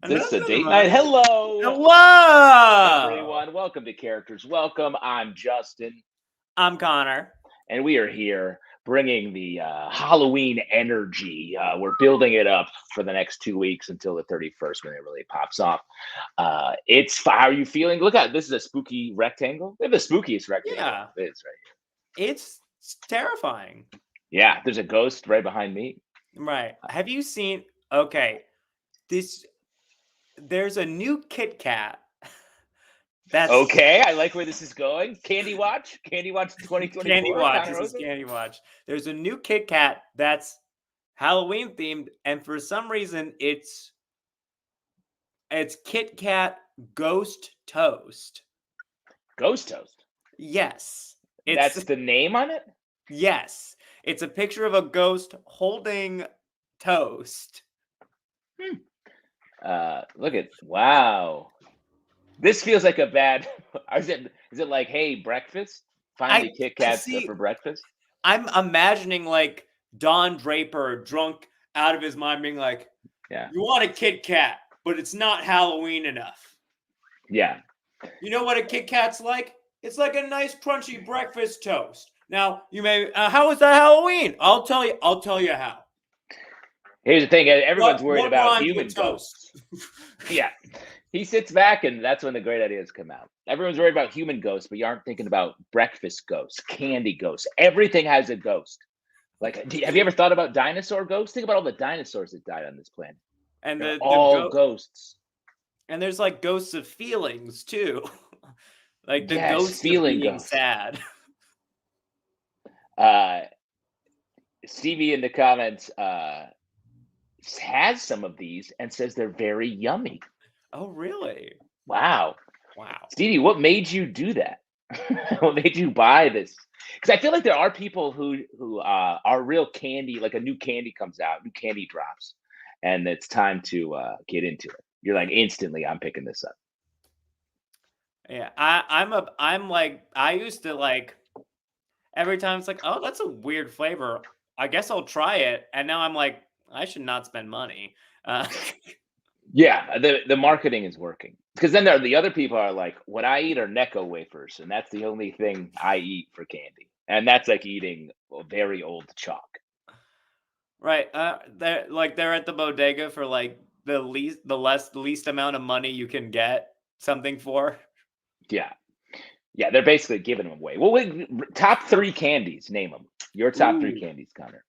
This is a date Anonymous. night. Hello, Hello. everyone. Welcome to Characters Welcome. I'm Justin, I'm Connor. and we are here bringing the Halloween energy. We're building it up for the next 2 weeks until the 31st when it really pops off. How are you feeling? Look at this is a spooky rectangle. They have the spookiest rectangle. Yeah. It is right here. It's terrifying. Yeah, there's a ghost right behind me. Right. Have you seen? Okay, there's a new Kit Kat. That's Okay, I like where this is going. Candy Watch 2024. Candy Watch. Connor This is Rosen? Candy Watch. There's a new Kit Kat that's Halloween themed, and for some reason, it's Kit Kat Ghost Toast. Ghost Toast. Yes, That's the name on it? Yes, it's a picture of a ghost holding toast. Wow. This feels like a bad. Is it like, hey, breakfast? Finally, Kit Kats for breakfast. I'm imagining like Don Draper drunk out of his mind, being like, "Yeah, you want a Kit Kat, but it's not Halloween enough." Yeah. You know what a Kit Kat's like? It's like a nice crunchy breakfast toast. Now you may. How is that Halloween? I'll tell you. I'll tell you how. Here's the thing: everyone's worried about rhymes human with ghosts. Yeah. He sits back, and that's when the great ideas come out. Everyone's worried about human ghosts, but you aren't thinking about breakfast ghosts, candy ghosts. Everything has a ghost. Like, have you ever thought about dinosaur ghosts? Think about all the dinosaurs that died on this planet. And They're all ghosts. And there's like ghosts of feelings too, like the Yes, ghost of feeling being ghosts. sad. Stevie in the comments has some of these and says they're very yummy. Oh, really? Wow. Wow. Stevie, what made you do that? What made you buy this? Because I feel like there are people who are real candy, like a new candy comes out, new candy drops, and it's time to get into it. You're like, instantly, I'm picking this up. Yeah, I'm like, I used to like, every time it's like, oh, that's a weird flavor, I guess I'll try it. And now I'm like, I should not spend money. Yeah, the marketing is working. Because then the other people are like, what I eat are Necco wafers, and that's the only thing I eat for candy. And that's like eating very old chalk. Right. They're at the bodega for like the least amount of money you can get something for. Yeah. Yeah, they're basically giving them away. Well, top 3 candies, name them. Your top 3 candies, Connor.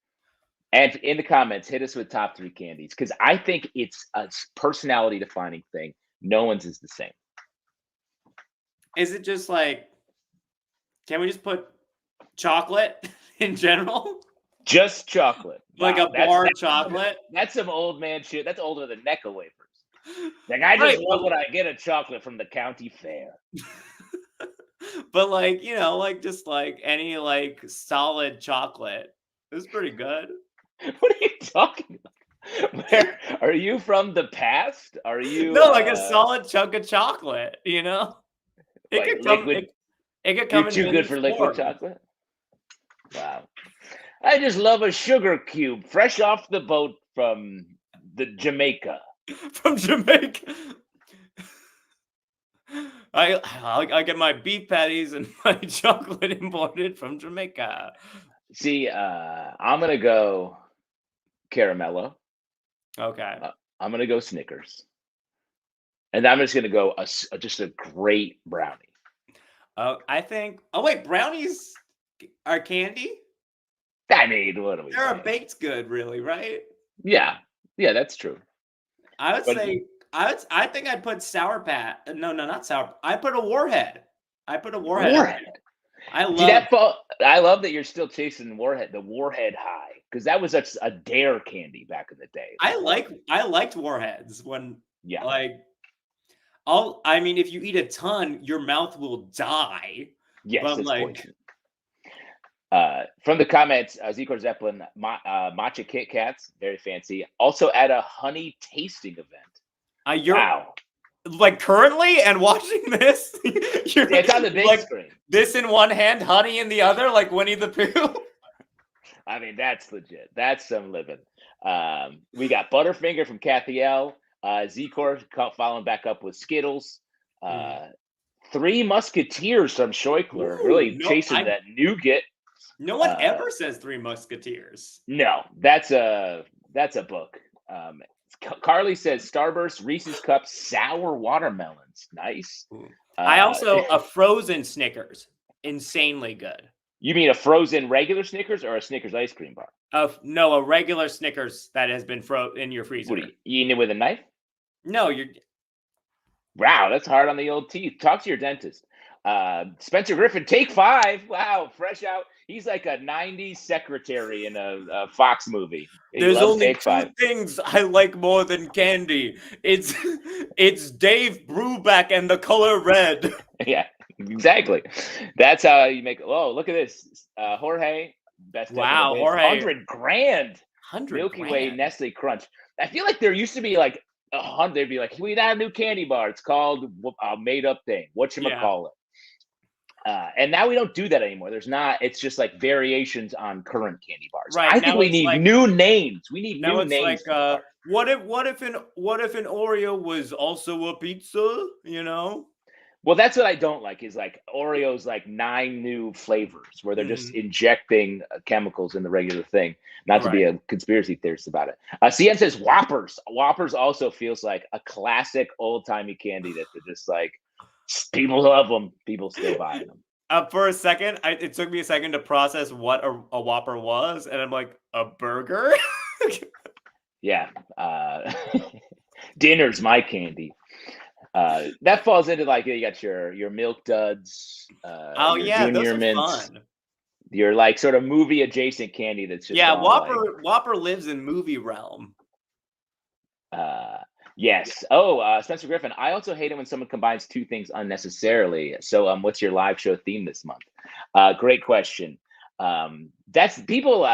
And in the comments, hit us with top 3 candies, because I think it's a personality defining thing. No one's is the same. Is it just like, can we just put chocolate in general? Just chocolate. Like Wow, a bar of chocolate? That's some old man shit. That's older than Necco wafers. Like, I just love when I get a chocolate from the county fair. But like, like just like any like solid chocolate. It's pretty good. What are you talking about? Where are you from? The past? Are you like a solid chunk of chocolate? It like could come. liquid. It could come. You're too good for liquid chocolate. Wow. I just love a sugar cube, fresh off the boat from the Jamaica. From Jamaica. I get my beef patties and my chocolate imported from Jamaica. See, I'm gonna go Caramello. Okay. I'm gonna go Snickers, and I'm just gonna go just a great brownie. I think. Oh wait, brownies are candy? I mean, what are we? They're a baked good, really, right? Yeah, that's true. I would say I think I'd put Sour Pat. No, not Sour. I put a Warhead. Warhead. I love that you're still chasing Warhead, the Warhead high, because that was a dare candy back in the day. I liked Warheads when I mean, if you eat a ton, your mouth will die. Yes, but it's like poison. From the comments, Zico Zeppelin, matcha Kit Kats, very fancy. Also at a honey tasting event. Wow. Like currently and watching this, it's on the big screen. This in one hand, honey in the other, like Winnie the Pooh. I mean, that's legit. That's some living. We got Butterfinger from Kathy L. Z-Corp following back up with Skittles. Three Musketeers from Scheukler, really chasing that nougat. No one ever says Three Musketeers. No, that's a book. Carly says Starburst, Reese's Cups, sour watermelons. Nice. I also a frozen Snickers, insanely good. You mean a frozen regular Snickers or a Snickers ice cream bar? No, a regular Snickers that has been in your freezer. What, are you eating it with a knife? No, you're. Wow, that's hard on the old teeth. Talk to your dentist. Spencer Griffin, take 5. Wow, fresh out. He's like a 90s secretary in a Fox movie. There's only 2 things I like more than candy. It's Dave Brubeck and the color red. Yeah, exactly. That's how you make. Oh, look at this, Jorge. Best. Wow, Jorge. $100,000. 100 Milky grand. Way Nestle Crunch. I feel like there used to be like 100. They'd be like, we got a new candy bar. It's called a made up thing. Whatchamacallit. And now we don't do that anymore. There's not. It's just like variations on current candy bars. Right. I think we need new names. We need new names. Like, what if an Oreo was also a pizza? You know. Well, that's what I don't like. Is like Oreo's like 9 new flavors where they're just injecting chemicals in the regular thing. Not to be a conspiracy theorist about it. CM says Whoppers. Whoppers also feels like a classic old timey candy that they're just like. People love them. People still buy them. For a second, it took me a second to process what a Whopper was, and I'm like, a burger? Yeah. Dinner's my candy. That falls into like you got your Milk Duds. Oh yeah, those are fun. Your like sort of movie adjacent candy that's just Whopper lives in movie realm. Yes. Spencer Griffin. I also hate it when someone combines 2 things unnecessarily. So, what's your live show theme this month? Great question. That's people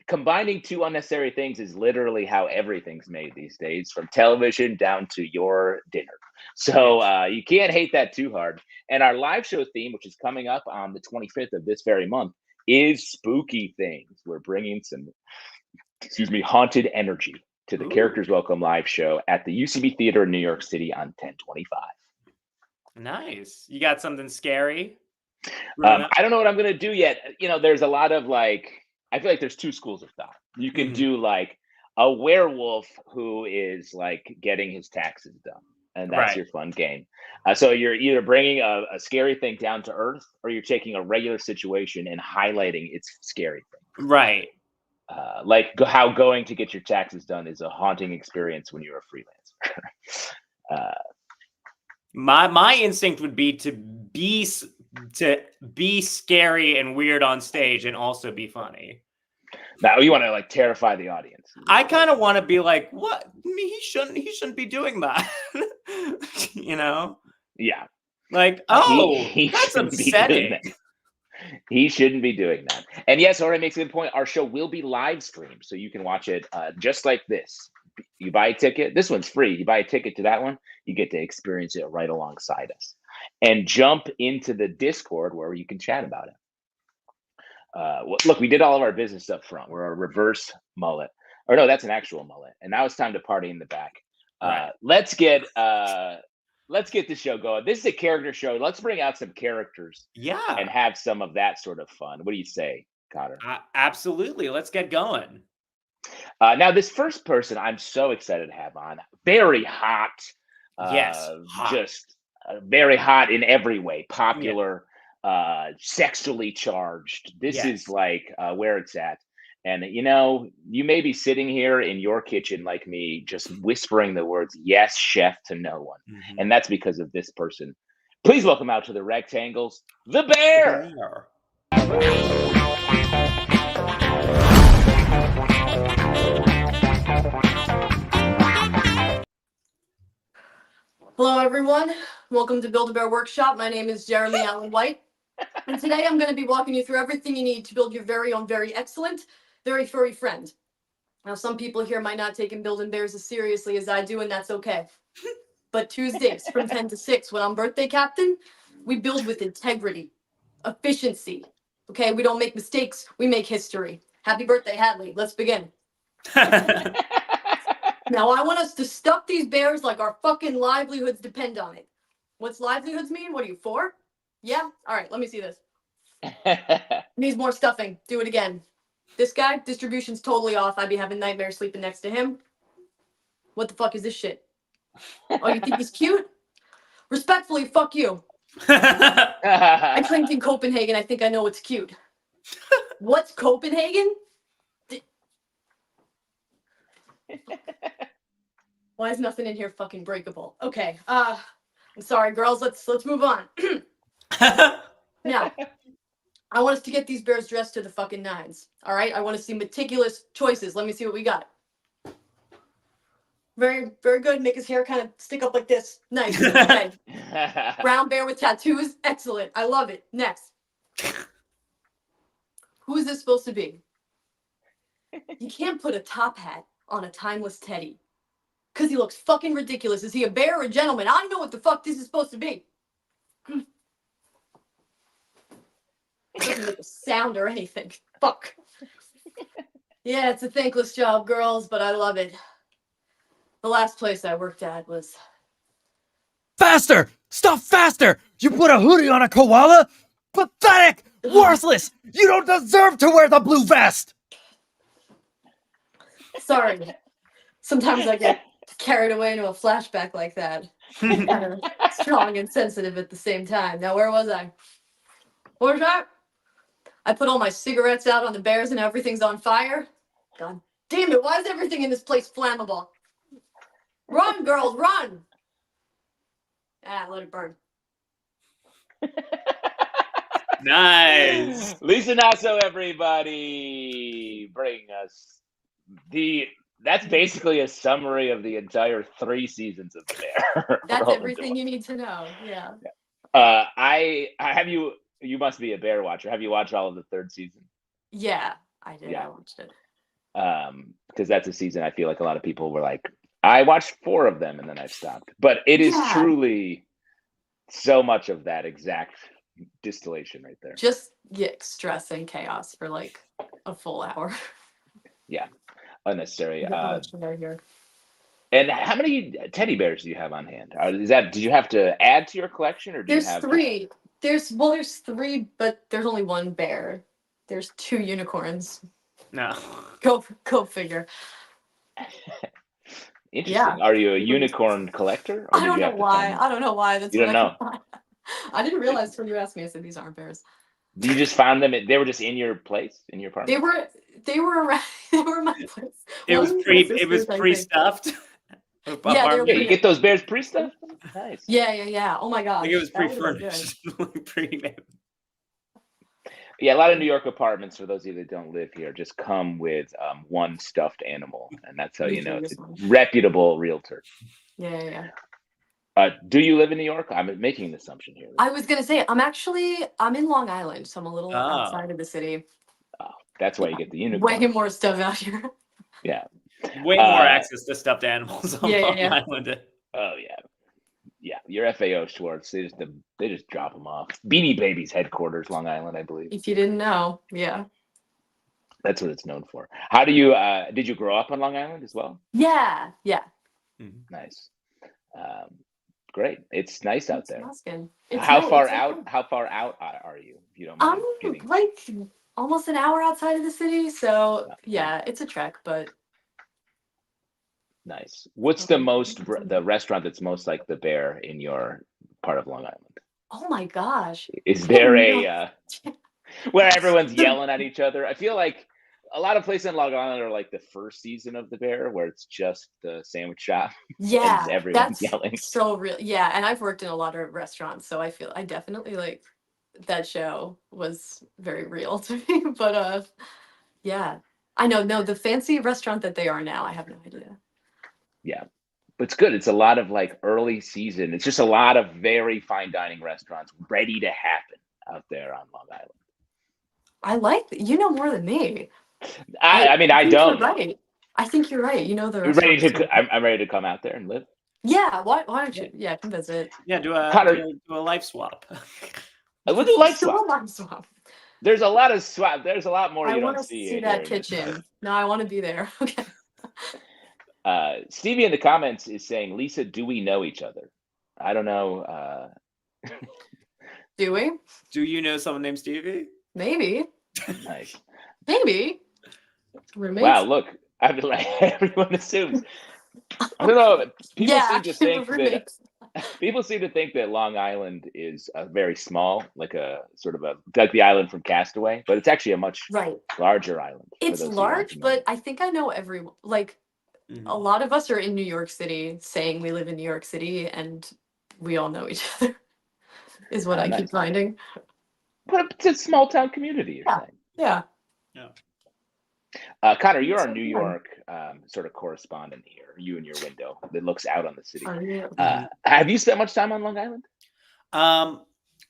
combining 2 unnecessary things is literally how everything's made these days, from television down to your dinner. So you can't hate that too hard. And our live show theme, which is coming up on the 25th of this very month, is spooky things. We're bringing some, haunted energy to the Characters Welcome live show at the UCB Theater in New York City on 10/25. Nice. You got something scary? I don't know what I'm going to do yet. There's a lot of like, I feel like there's 2 schools of thought. You can do like a werewolf who is like getting his taxes done. And that's your fun game. So you're either bringing a scary thing down to earth, or you're taking a regular situation and highlighting its scary thing. Right. Like how going to get your taxes done is a haunting experience when you're a freelancer. My instinct would be to be scary and weird on stage and also be funny. Now you want to like terrify the audience. I kind of want to be like, what? He shouldn't be doing that. Yeah. Like, that's upsetting. He shouldn't be doing that. And yes, Jorge makes a good point. Our show will be live streamed, so you can watch it just like this. You buy a ticket. This one's free. You buy a ticket to that one, you get to experience it right alongside us. And jump into the Discord where you can chat about it. Look, we did all of our business up front. We're a reverse mullet. Or no, that's an actual mullet. And now it's time to party in the back. Right. Let's get the show going. This is a character show. Let's bring out some characters. Yeah. And have some of that sort of fun. What do you say, Cotter? Absolutely. Let's get going. Now, this first person I'm so excited to have on. Very hot. Yes. Hot. Just very hot in every way. Popular, sexually charged. This is like where it's at. And, you may be sitting here in your kitchen like me, just whispering the words, yes, chef, to no one. Mm-hmm. And that's because of this person. Please welcome out to the rectangles, the bear. Hello, everyone. Welcome to Build-A-Bear Workshop. My name is Jeremy Allen White. And today I'm going to be walking you through everything you need to build your very own, very excellent, very furry friend. Now, some people here might not take building bears as seriously as I do, and that's okay. But Tuesdays from 10 to 6, when I'm birthday captain, we build with integrity, efficiency. Okay, we don't make mistakes, we make history. Happy birthday, Hadley. Let's begin. Now I want us to stuff these bears like our fucking livelihoods depend on it. What's livelihoods mean? What are you, 4? Yeah? All right, let me see this. Needs more stuffing. Do it again. This guy, distribution's totally off. I'd be having nightmares sleeping next to him. What the fuck is this shit? Oh, you think he's cute? Respectfully, fuck you. I trained in Copenhagen. I think I know what's cute. What's Copenhagen? Why is nothing in here fucking breakable? Okay. I'm sorry, girls. Let's move on. Now, I want us to get these bears dressed to the fucking nines. All right. I want to see meticulous choices. Let me see what we got. Very, very good. Make his hair kind of stick up like this. Nice. Okay. Brown bear with tattoos. Excellent. I love it. Next. Who is this supposed to be? You can't put a top hat on a timeless teddy. Because he looks fucking ridiculous. Is he a bear or a gentleman? I don't know what the fuck this is supposed to be. It doesn't make a sound or anything. Fuck. Yeah, it's a thankless job, girls, but I love it. The last place I worked at was... Faster! Stop faster! You put a hoodie on a koala? Pathetic! Worthless! You don't deserve to wear the blue vest! Sorry. Sometimes I get carried away into a flashback like that. Kind of strong and sensitive at the same time. Now, where was I? What was that? I put all my cigarettes out on the bears and everything's on fire. God damn it, why is everything in this place flammable? Run, girls, run! Ah, let it burn. Nice. Lisa Nasso, everybody, bring us that's basically a summary of the entire 3 seasons of The Bear. That's everything you need to know, yeah. You must be a Bear watcher. Have you watched all of the 3rd season? Yeah, I did. Yeah. I watched it. Because that's a season I feel like a lot of people were like, I watched 4 of them and then I've stopped. But it is truly so much of that exact distillation right there. Just stress and chaos for like a full hour. Yeah, unnecessary. Here. And how many teddy bears do you have on hand? Did you have to add to your collection, or do you have? There's 3. There's 3, but there's only 1 bear. There's 2 unicorns. No. Go figure. Interesting. Yeah. Are you a unicorn collector? Or I don't know why. I don't know why. That's You don't know. I didn't realize when you asked me. I said these aren't bears. You just found them. They were just in your place, in your apartment. They were around. They were in my place. It was pre-stuffed. Yeah, you get those bears pre-stuffed. Nice. Yeah. Oh my god. Like it was pre-furnished. Pre-made. Yeah, a lot of New York apartments, for those of you that don't live here, just come with 1 stuffed animal, and that's how you know it's a reputable realtor. Yeah. Do you live in New York? I'm making an assumption here. I was gonna say I'm in Long Island, so I'm a little outside of the city. Oh, that's why you get the unicorn. Way more stuff out here. Yeah. Way more access to stuffed animals on Long Island. Oh yeah. Your FAO Schwartz, they just drop them off. Beanie Babies headquarters, Long Island, I believe. If you didn't know, yeah. That's what it's known for. How do you did you grow up on Long Island as well? Yeah. Nice. Great. It's nice out there. How far out are you, if you don't mind getting... like almost an hour outside of the city, so yeah, it's a trek, but nice. What's the restaurant that's most like the Bear in your part of Long Island? Oh my gosh. Is there where everyone's yelling at each other? I feel like a lot of places in Long Island are like the first season of The Bear, where it's just the sandwich shop. Yeah, and everyone's yelling. So real. Yeah, and I've worked in a lot of restaurants, so I definitely like that show was very real to me. But yeah, I know. No, the fancy restaurant that they are now, I have no idea. Yeah, but it's good. It's a lot of like early season. It's just a lot of very fine dining restaurants ready to happen out there on Long Island. I like you know more than me. I mean, I don't. You're right. I think you're right. You know the. I'm ready to come out there and live. Yeah. Why don't you? Yeah, come visit. Yeah, do a life swap. We'll do life swap. There's a lot of swap. There's a lot more you don't see. I want to see that kitchen. No, I want to be there. Okay. Stevie in the comments is saying, Lisa, do we know each other? I don't know. Do we? Do you know someone named Stevie? Maybe. Nice. Maybe. Roommates? Wow, look, I mean, like everyone assumes. I don't know. People Yeah, seem to think that roommates. people seem to think that Long Island is very small, like a sort of like the island from Castaway, but it's actually a much Right. larger island. for It's those who aren't large, familiar. but I think I know everyone. Like, a lot of us are in New York City saying we live in New York City and we all know each other, is what Oh, I nice. keep finding. But it's a small town community, you're Yeah. saying. Yeah. Connor, you're our So New fun. York sort of correspondent here. You and your window that looks out on the city. Are you? Have you spent much time on Long Island?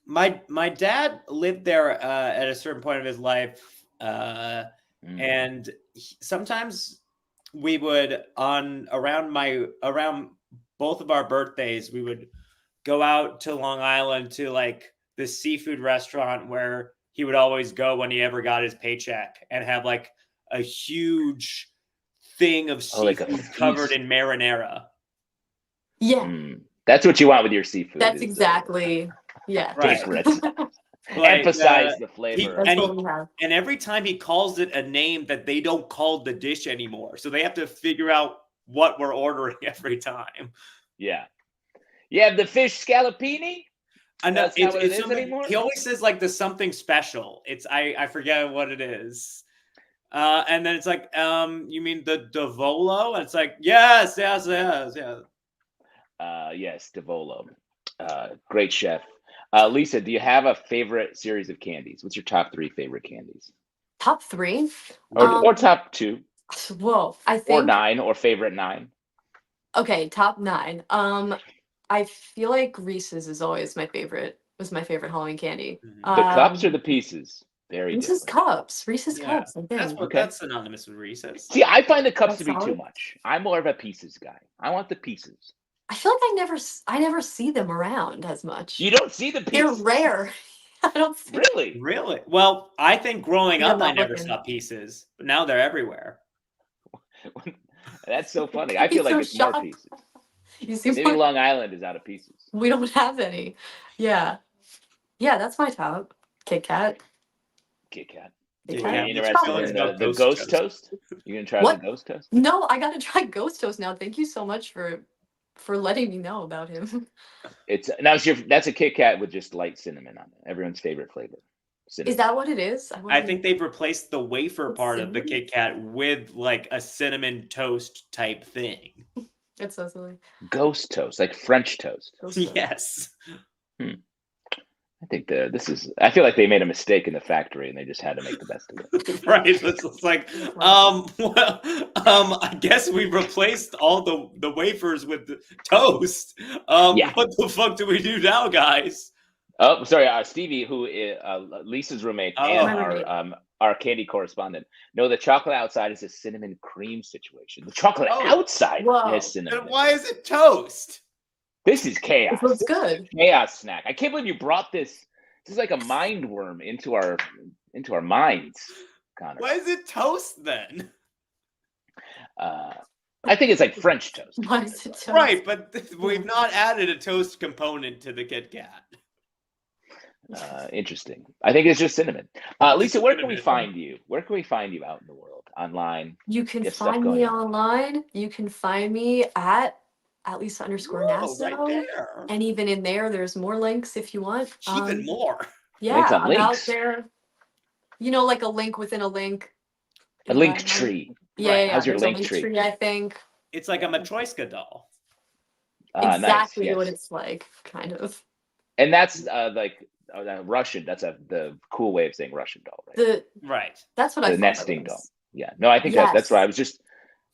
My dad lived there at a certain point of his life, and sometimes we would around both of our birthdays we would go out to Long Island to like the seafood restaurant where he would always go when he ever got his paycheck and have like a huge thing of Oh, like a seafood covered feast. in marinara. Yeah. That's what you want with your seafood. That's is, exactly. Yeah. Right. Like, Emphasize the flavor. That's what we have. And every time he calls it a name that they don't call the dish anymore. So they have to figure out what we're ordering every time. Yeah. You have the fish scallopini? I know That's not what it is something anymore? he always says like the something special. I forget what it is. And then it's like, you mean the Davolo? And it's like, yes. Yes, Davolo. Great chef. Lisa, do you have a favorite series of candies? What's your top 3 favorite candies? Top 3? Or top 2? Whoa, I think. Or 9, or favorite 9? Okay, top 9. I feel like Reese's is always my favorite. Was my favorite Halloween candy. The cups or the pieces? Very Reese's different. cups. Reese's Yeah. cups. I That's think. what Okay. that's synonymous with Reese's. See, I find the cups That's to be too solid. much. I'm more of a pieces guy. I want the pieces. I feel like I never see them around as much. You don't see the They're pieces. rare. I don't see. Really? Really? Well, I think growing Yeah, up, I not never looking. saw pieces, but now they're everywhere. That's so funny. I feel He's like so it's more shocked. pieces. You seem Maybe like Long Island is out of pieces. we don't have any. Yeah. Yeah, that's my top. Kit Kat. Kit Kat. Kit Yeah, Kat. You what's interested your in feelings the about ghost Ghost toast? You gonna try What? the ghost toast? No, I gotta try Ghost Toast now. Thank you so much for letting me know about him. It's now that's a Kit Kat with just light cinnamon on it. Everyone's favorite flavor. Cinnamon. Is that what it is? I think they've replaced the wafer With part of the cinnamon? Kit Kat with like a cinnamon toast type thing. It's so silly. Ghost toast, like French toast. Ghost Toast. Yes. I think I feel like they made a mistake in the factory and they just had to make the best of it. Right. It's like, I guess we replaced all the wafers with the toast. Yeah. What the fuck do we do now, guys? Oh, sorry, Stevie, who is Lisa's roommate and My roommate. our candy correspondent. No, the chocolate outside is a cinnamon cream situation. The chocolate Oh. outside Whoa. has cinnamon. Then why is it toast? This is chaos. It looks good. Chaos snack. I can't believe you brought this. This is like a mind worm into our minds, Connor. Why is it toast then? I think it's like French toast. Why is it toast? Right, but we've not added a toast component to the Kit Kat. Interesting. I think it's just cinnamon. Lisa, where can we Cinnamon. find you? Where can we find you out in the world? Online? You can You have stuff find going me on. online. You can find me at Lisa_Nassau. right there. And even in there's more links if you want. Even more. Yeah, Links on I'm out links. there. You know, like a link within a link. A link tree. Yeah, Right. yeah. How's your There's a link tree? I think. It's like a Matryoshka doll. Exactly nice, what yes. it's like, kind of. And that's like Russian. That's the cool way of saying Russian doll, right? Right. That's what I The thought nesting it doll. was. Yeah. No, I think Yes. that's right.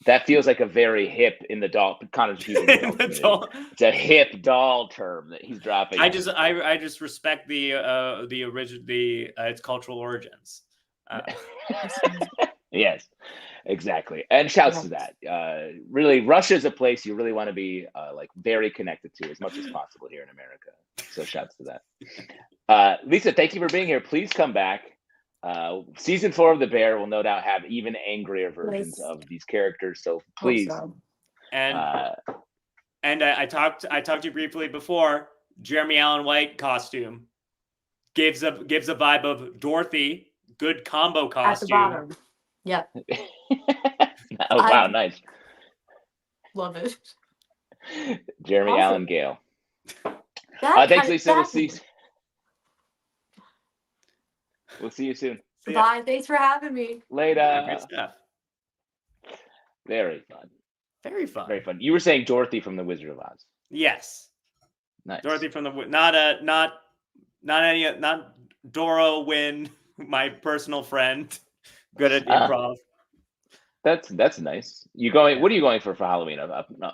That feels like a very hip in the doll. Connor's using the doll The community. doll- It's a hip doll term that he's dropping. I just respect the original its cultural origins. Yes, exactly. And shouts to that. Really, Russia is a place you really want to be like very connected to as much as possible here in America. So shouts to that. Lisa, thank you for being here. Please come back. Season 4 of The Bear will no doubt have even angrier versions Yes. of these characters. So please so. And I talked to you briefly before. Jeremy Allen White costume gives a vibe of Dorothy. Good combo At the costume. bottom. Yep. Oh wow, nice. Love it. Jeremy Awesome. Allen Gale. That Thanks, kind of Lisa. fascinating. We'll see you soon. See ya. Bye. Thanks for having me. Later. Great stuff. Very fun. Very fun. Very fun. You were saying Dorothy from the Wizard of Oz. Yes. Nice. Dorothy from the not Doro Wynn, my personal friend, good at improv. That's nice. You going? What are you going for Halloween?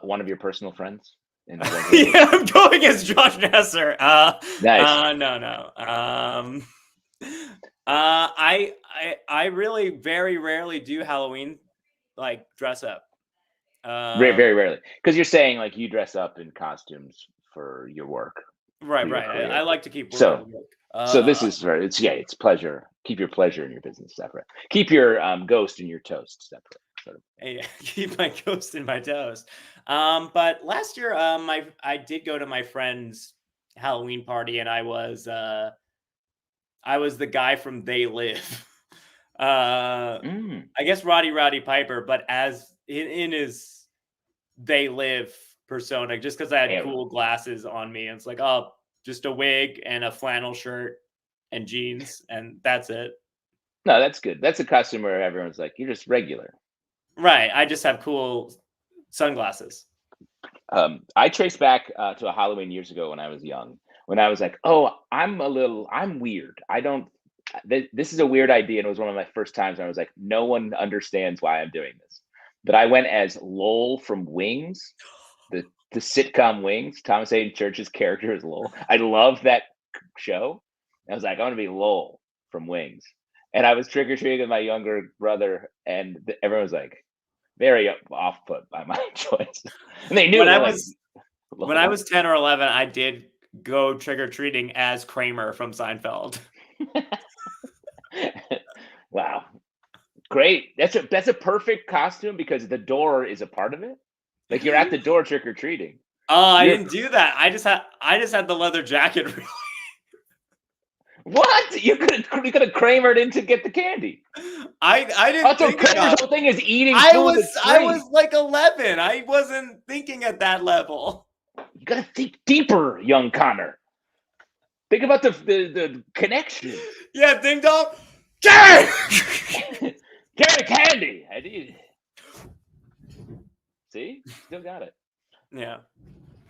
One of your personal friends? Yeah, I'm going as Josh Nesser. Nice. No. I really very rarely do Halloween like dress up. Very, very rarely, because you're saying like you dress up in costumes for your work. Right. career. I like to keep So- work. So this is very. It's pleasure. Keep your pleasure in your business separate. Keep your ghost and your toast separate. Sort of. Yeah, keep my ghost in my toast. But last year, I did go to my friend's Halloween party, and I was the guy from They Live. I guess Roddy Piper, but as in his They Live persona, just because I had Yeah. cool glasses on me, and it's like, oh, just a wig and a flannel shirt and jeans, and that's it. No, that's good. That's a costume where everyone's like, you're just regular. Right. I just have cool sunglasses. I trace back to a Halloween years ago when I was young, when I was like, oh, I'm weird. This is a weird idea. And it was one of my first times when I was like, no one understands why I'm doing this. But I went as Lowell from Wings, the sitcom Wings. Thomas Hayden Church's character is Lowell. I love that show. I was like, I want to be Lowell from Wings. And I was trick-or-treating with my younger brother, and everyone was like, very off-put by my choice. And they knew When I was 10 or 11, I did go trick-or-treating as Kramer from Seinfeld. Wow. Great. That's a perfect costume because the door is a part of it. Like you're at the door trick-or-treating. Oh, I didn't do that. I just had the leather jacket. Really. What? You could have Kramered in to get the candy. I didn't Also, think Kramer's about whole thing is eating I food was that's I free. was like 11. I wasn't thinking at that level. You gotta think deeper, young Connor. Think about the connection. Yeah, ding dong. Jerry! Carry candy. I did. See? Still got it. Yeah.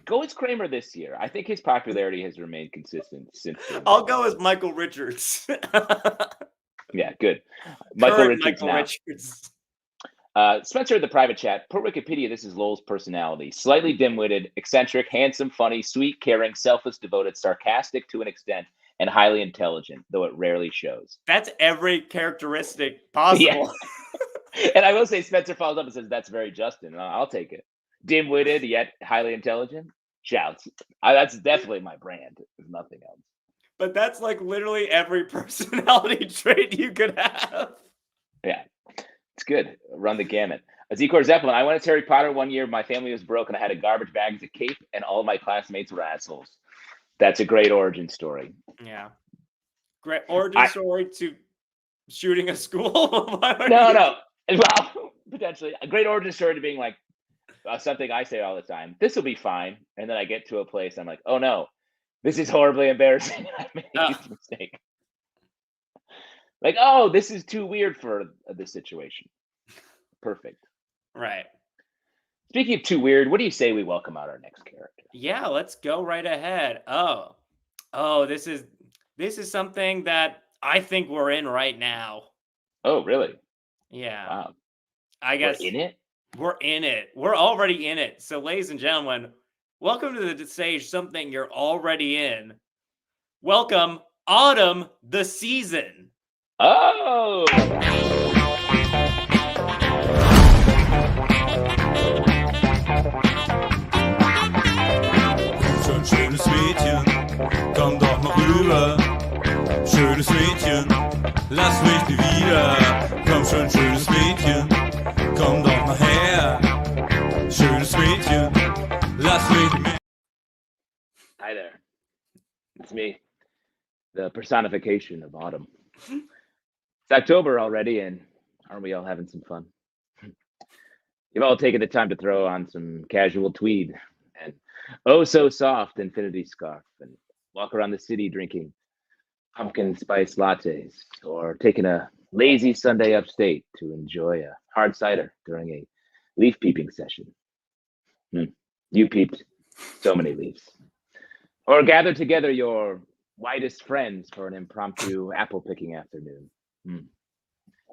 Go as Kramer this year. I think his popularity has remained consistent since then. I'll go as Michael Richards. Yeah, good. Current Richards Michael now. Richards. Spencer in the private chat. Per Wikipedia, this is Lowell's personality. Slightly dim-witted, eccentric, handsome, funny, sweet, caring, selfless, devoted, sarcastic to an extent, and highly intelligent, though it rarely shows. That's every characteristic possible. Yeah. And I will say Spencer follows up and says, that's very Justin. I'll take it. Dim-witted, yet highly intelligent. Shouts. That's definitely my brand, if nothing else. But that's like literally every personality trait you could have. Yeah. It's good. Run the gamut. Zecor Zeppelin. I went as Harry Potter one year. My family was broke and I had a garbage bag as a cape, and all of my classmates were assholes. That's a great origin story. Yeah. Great origin story to shooting a school. No. Well, potentially. A great origin story to being like something I say all the time. This will be fine. And then I get to a place, I'm like, oh no, this is horribly embarrassing. I made this mistake. Like, oh, this is too weird for this situation. Perfect. Right. Speaking of too weird, what do you say we welcome out our next character? Yeah, let's go right ahead. Oh, this is something that I think we're in right now. Oh, really? Yeah. Wow. I guess we're in it. We're in it. We're already in it. So, ladies and gentlemen, welcome to the stage. Something you're already in. Welcome, Autumn, the season. Oh. Schönes Mädchen, komm doch mal rüber. Schönes Mädchen, lass mich nie wieder. Komm schon, schönes Mädchen, komm doch mal her. Schönes Pretty man. Hi there. It's me, the personification of autumn. It's October already, and aren't we all having some fun? You've all taken the time to throw on some casual tweed and oh so soft infinity scarf and walk around the city drinking pumpkin spice lattes or taking a lazy Sunday upstate to enjoy a hard cider during a leaf peeping session. You peeped so many leaves. Or gather together your whitest friends for an impromptu apple picking afternoon.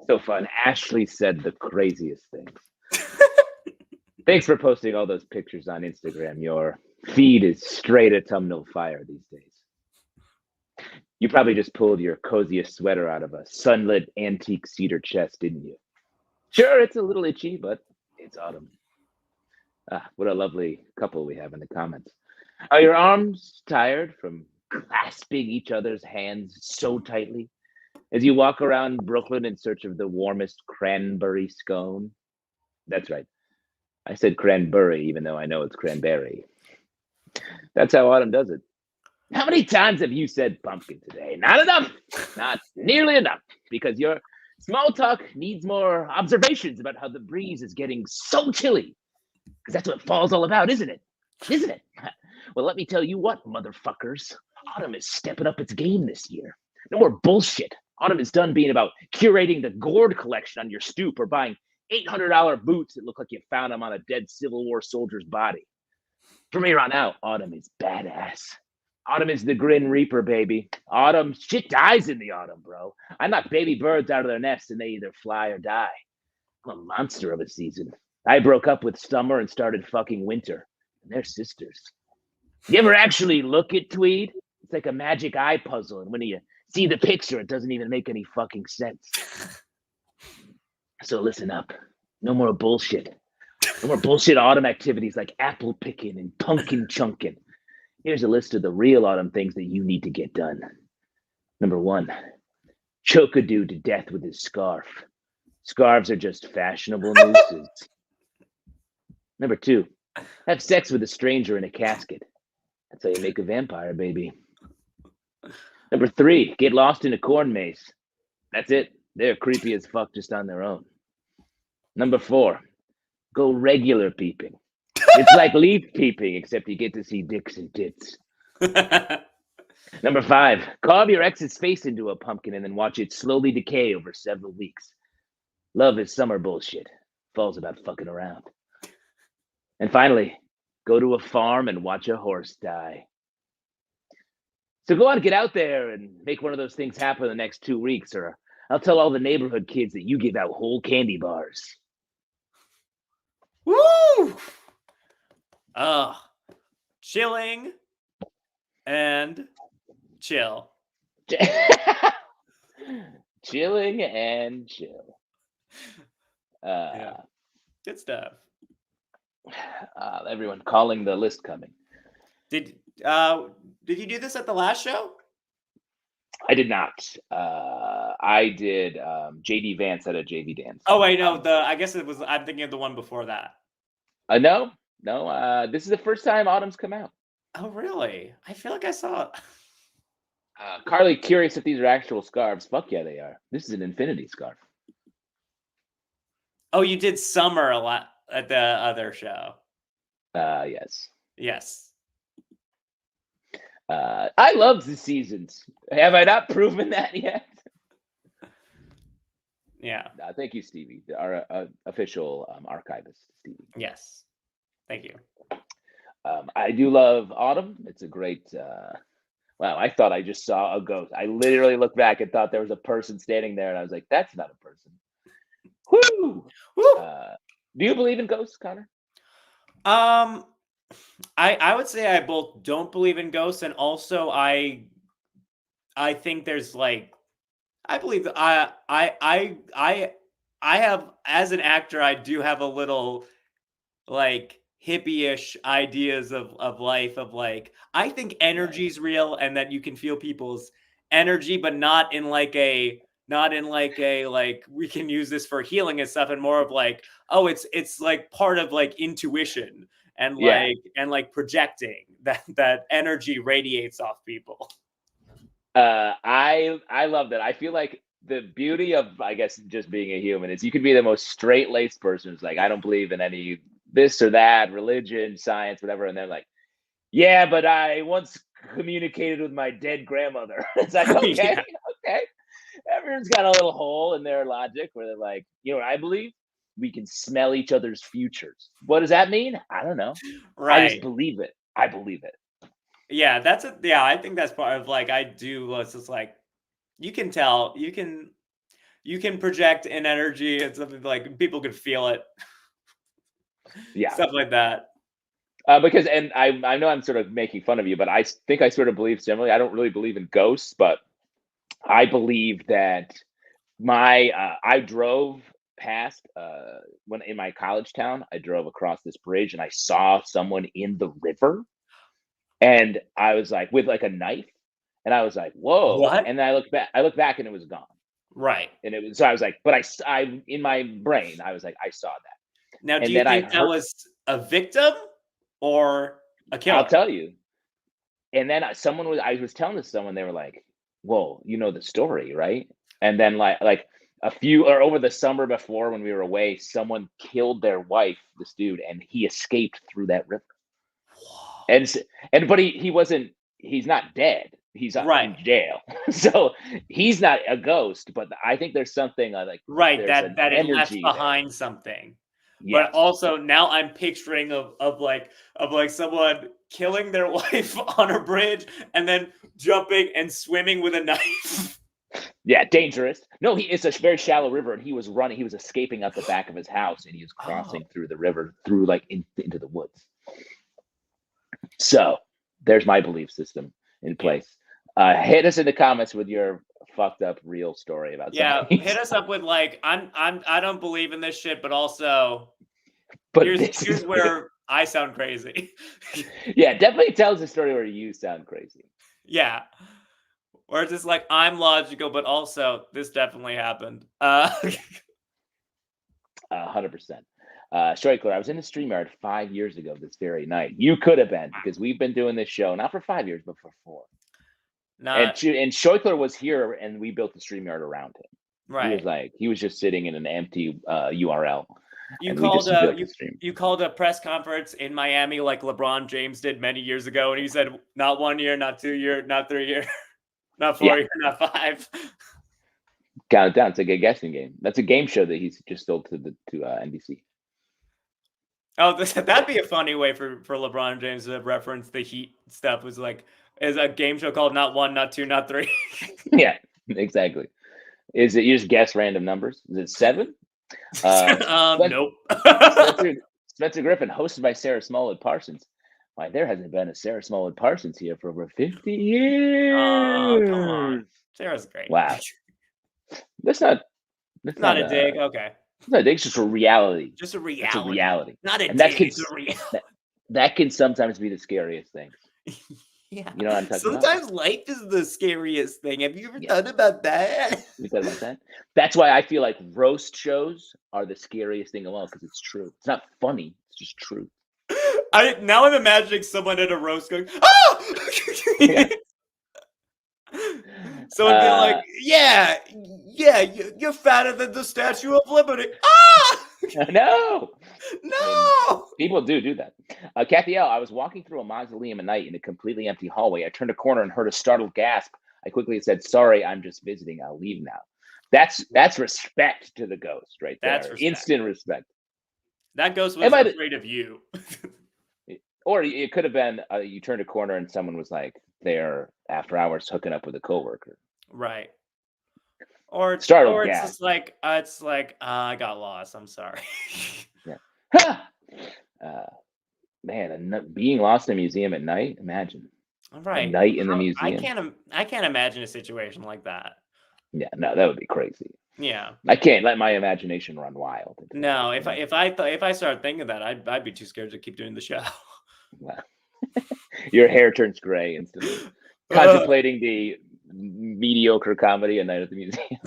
So fun. Ashley said the craziest things. Thanks for posting all those pictures on Instagram. Your feed is straight autumnal fire these days. You probably just pulled your coziest sweater out of a sunlit antique cedar chest, didn't you? Sure, it's a little itchy, but it's autumn. What a lovely couple we have in the comments. Are your arms tired from clasping each other's hands so tightly as you walk around Brooklyn in search of the warmest cranberry scone? That's right. I said cranberry, even though I know it's cranberry. That's how autumn does it. How many times have you said pumpkin today? Not enough. Not nearly enough, because your small talk needs more observations about how the breeze is getting so chilly. Because that's what fall's all about, isn't it? Isn't it? Well, let me tell you what, motherfuckers. Autumn is stepping up its game this year. No more bullshit. Autumn is done being about curating the gourd collection on your stoop or buying $800 boots that look like you found them on a dead Civil War soldier's body. From here on out, autumn is badass. Autumn is the Grim Reaper, baby. Autumn, shit dies in the autumn, bro. I knock baby birds out of their nests and they either fly or die. I'm a monster of a season. I broke up with summer and started fucking winter. And they're sisters. You ever actually look at Tweed? It's like a magic eye puzzle. And when you see the picture, it doesn't even make any fucking sense. So listen up. No more bullshit. No more bullshit autumn activities like apple picking and pumpkin chunking. Here's a list of the real autumn things that you need to get done. Number 1, choke a dude to death with his scarf. Scarves are just fashionable nooses. Number 2, have sex with a stranger in a casket. That's how you make a vampire, baby. Number 3, get lost in a corn maze. That's it. They're creepy as fuck just on their own. Number 4, go regular peeping. It's like leaf peeping, except you get to see dicks and tits. Number 5, carve your ex's face into a pumpkin and then watch it slowly decay over several weeks. Love is summer bullshit. Fall's about fucking around. And finally, go to a farm and watch a horse die. So go on, get out there and make one of those things happen in the next 2 weeks, or I'll tell all the neighborhood kids that you give out whole candy bars. Woo! Chilling and chill. Chilling and chill. Yeah. Good stuff. Everyone calling the list coming. Did you do this at the last show? I did not. I did JD Vance at a JV dance. Oh wait, no. I guess it was. I'm thinking of the one before that. No. This is the first time autumn's come out. Oh really? I feel like I saw it. Carly, curious if these are actual scarves. Fuck yeah, they are. This is an infinity scarf. Oh, you did summer a lot at the other show. Yes. Yes. I love the seasons. Have I not proven that yet? Yeah. Thank you, Stevie, our official archivist, Stevie. Yes. Thank you. I do love autumn. It's a great. Wow, I thought I just saw a ghost. I literally looked back and thought there was a person standing there, and I was like, "That's not a person." Woo! Woo! Do you believe in ghosts, Connor? I would say I both don't believe in ghosts, and also I think there's like I believe that I have, as an actor, I do have a little like hippie-ish ideas of life, of like I think energy's real and that you can feel people's energy, but not in like a like we can use this for healing and stuff, and more of like, oh, it's like part of like intuition. and Yeah. projecting that energy radiates off people. I love that. I feel like the beauty of, I guess, just being a human is you could be the most straight-laced person who's like, I don't believe in any this or that, religion, science, whatever, and they're like, yeah, but I once communicated with my dead grandmother. It's like, okay, Yeah. okay. Everyone's got a little hole in their logic where they're like, you know what I believe? We can smell each other's futures. What does that mean? I don't know. I just Right. believe it. I believe it. Yeah, I think that's part of like it's just like you can tell, you can project an energy and something like people can feel it. Yeah. Stuff like that. Because, and I know I'm sort of making fun of you, but I think I sort of believe similarly. I don't really believe in ghosts, but I believe that I drove past when in my college town, I drove across this bridge and I saw someone in the river, and I was like with like a knife, and I was like, whoa. What? And then I looked back and it was gone. Right. And it was, so I was like, but I in my brain, I was like, I saw that. Now, do And you then I think that heard, was a victim or a killer? I'll tell you. And then I was telling this to someone, they were like, whoa, you know the story, right? And then like a few, or over the summer before when we were away, someone killed their wife, this dude, and he escaped through that river. But he's not dead. He's Right. in jail. So he's not a ghost, but I think there's something like Right, there's an that it left energy there. behind something. Yes. But also now I'm picturing of like someone killing their wife on a bridge and then jumping and swimming with a knife. Yeah, dangerous. No, it's a very shallow river, and he was escaping out the back of his house, and he was crossing through the river, through like into the woods. So there's my belief system in place. Hit us in the comments with your fucked up real story about something. Hit us up with like I don't believe in this shit, but also But here's where I sound crazy. Yeah, definitely tells a story where you sound crazy. Yeah. Or it's just like I'm logical, but also this definitely happened. 100%. Strickler, I was in the StreamYard 5 years ago this very night. You could have been, because we've been doing this show not for 5 years, but for 4. And Scheuchler was here, and we built the StreamYard around him. Right. He was just sitting in an empty URL. You called a press conference in Miami like LeBron James did many years ago, and he said, "Not 1 year, not 2 year, not 3 year, not 4 year, not 5." Count it down. It's like a guessing game. That's a game show that he's just sold to NBC. Oh, that'd be a funny way for LeBron James to reference the Heat stuff. Was like, is a game show called Not 1, Not 2, Not 3. Yeah, exactly. Is it you just guess random numbers? Is it 7? Nope. Spencer Griffin, hosted by Sarah Smallwood Parsons. Why, there hasn't been a Sarah Smallwood Parsons here for over 50 years. Come on. Sarah's great. Wow. That's not a dig. Okay. It's not a dig, it's just a reality. Just a reality. It's a reality. Not a And dig. It's a reality. That can sometimes be the scariest thing. Yeah. You know what I'm talking about? Sometimes life is the scariest thing. Have you ever thought about that? You thought about that? That's why I feel like roast shows are the scariest thing of all, because it's true. It's not funny. It's just true. I'm imagining someone at a roast going, "Oh!" Yeah. Someone being like, "Yeah, you're fatter than the Statue of Liberty." Ah! No. No. People do that. Kathy L, I was walking through a mausoleum at night in a completely empty hallway. I turned a corner and heard a startled gasp. I quickly said, "Sorry, I'm just visiting. I'll leave now." That's respect to the ghost right there. That's respect. Instant respect. That ghost was afraid of you. Or it could have been you turned a corner and someone was like there after hours hooking up with a coworker. Right. Or it's just like I got lost. I'm sorry. Yeah. Man, being lost in a museum at night. Imagine. All right. A night in the museum. I can't imagine a situation like that. Yeah, no, that would be crazy. Yeah. I can't let my imagination run wild. No, if I start thinking that, I'd be too scared to keep doing the show. Wow. Your hair turns gray instantly. Contemplating the mediocre comedy A Night at the Museum.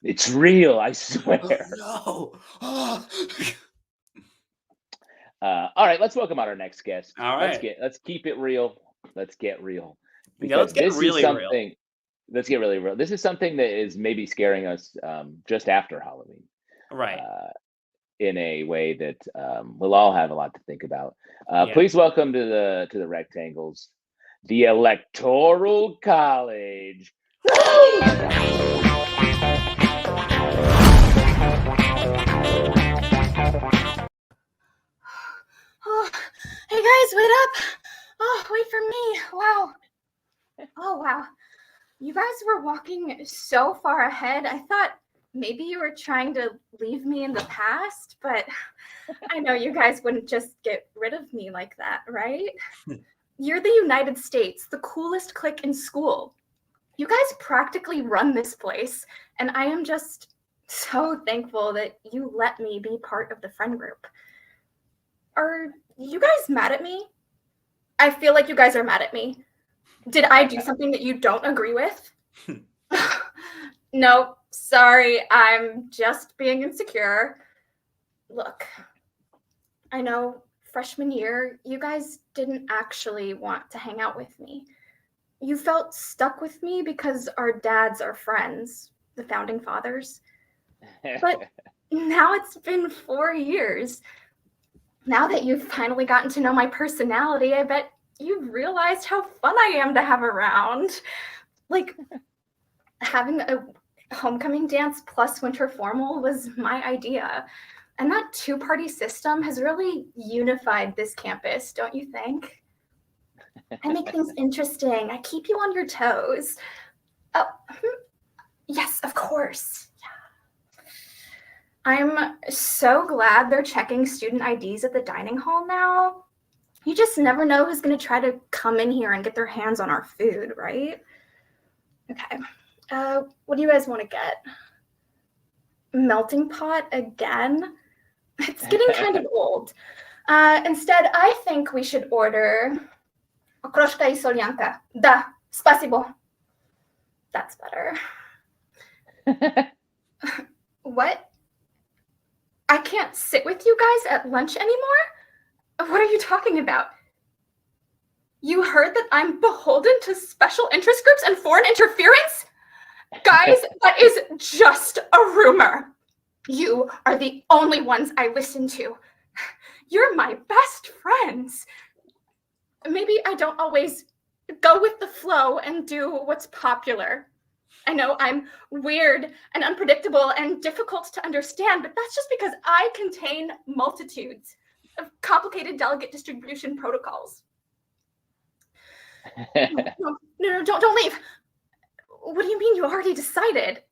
It's real, I swear. Oh, no. All right, let's welcome on our next guest. All right. Let's keep it real. Let's get real. Yeah, let's get this really is real. something. Let's get really real. This is something that is maybe scaring us just after Halloween. Right. In a way that we'll all have a lot to think about. Yeah. Please welcome to the rectangles, the Electoral College. Oh, hey guys, wait up. Oh, wait for me. Wow. Oh, wow. You guys were walking so far ahead. I thought maybe you were trying to leave me in the past, but I know you guys wouldn't just get rid of me like that, right? You're the United States, the coolest clique in school. You guys practically run this place, and I am just so thankful that you let me be part of the friend group. Are you guys mad at me? I feel like you guys are mad at me. Did I do something that you don't agree with? No, sorry, I'm just being insecure. Look, I know freshman year, you guys didn't actually want to hang out with me. You felt stuck with me because our dads are friends, the founding fathers. But now it's been 4 years. Now that you've finally gotten to know my personality, I bet you've realized how fun I am to have around. Like, having a homecoming dance plus winter formal was my idea. And that two-party system has really unified this campus, don't you think? I make things interesting. I keep you on your toes. Oh, yes, of course. Yeah. I'm so glad they're checking student IDs at the dining hall now. You just never know who's going to try to come in here and get their hands on our food, right? Okay. What do you guys want to get? Melting pot again? It's getting kind of old. Instead, I think we should order okroshka y solyanka. Da, spasibo. That's better. What? I can't sit with you guys at lunch anymore? What are you talking about? You heard that I'm beholden to special interest groups and foreign interference? Guys, that is just a rumor. You are the only ones I listen to. You're my best friends. Maybe I don't always go with the flow and do what's popular. I know I'm weird and unpredictable and difficult to understand, but that's just because I contain multitudes of complicated delegate distribution protocols. No, don't leave. What do you mean you already decided?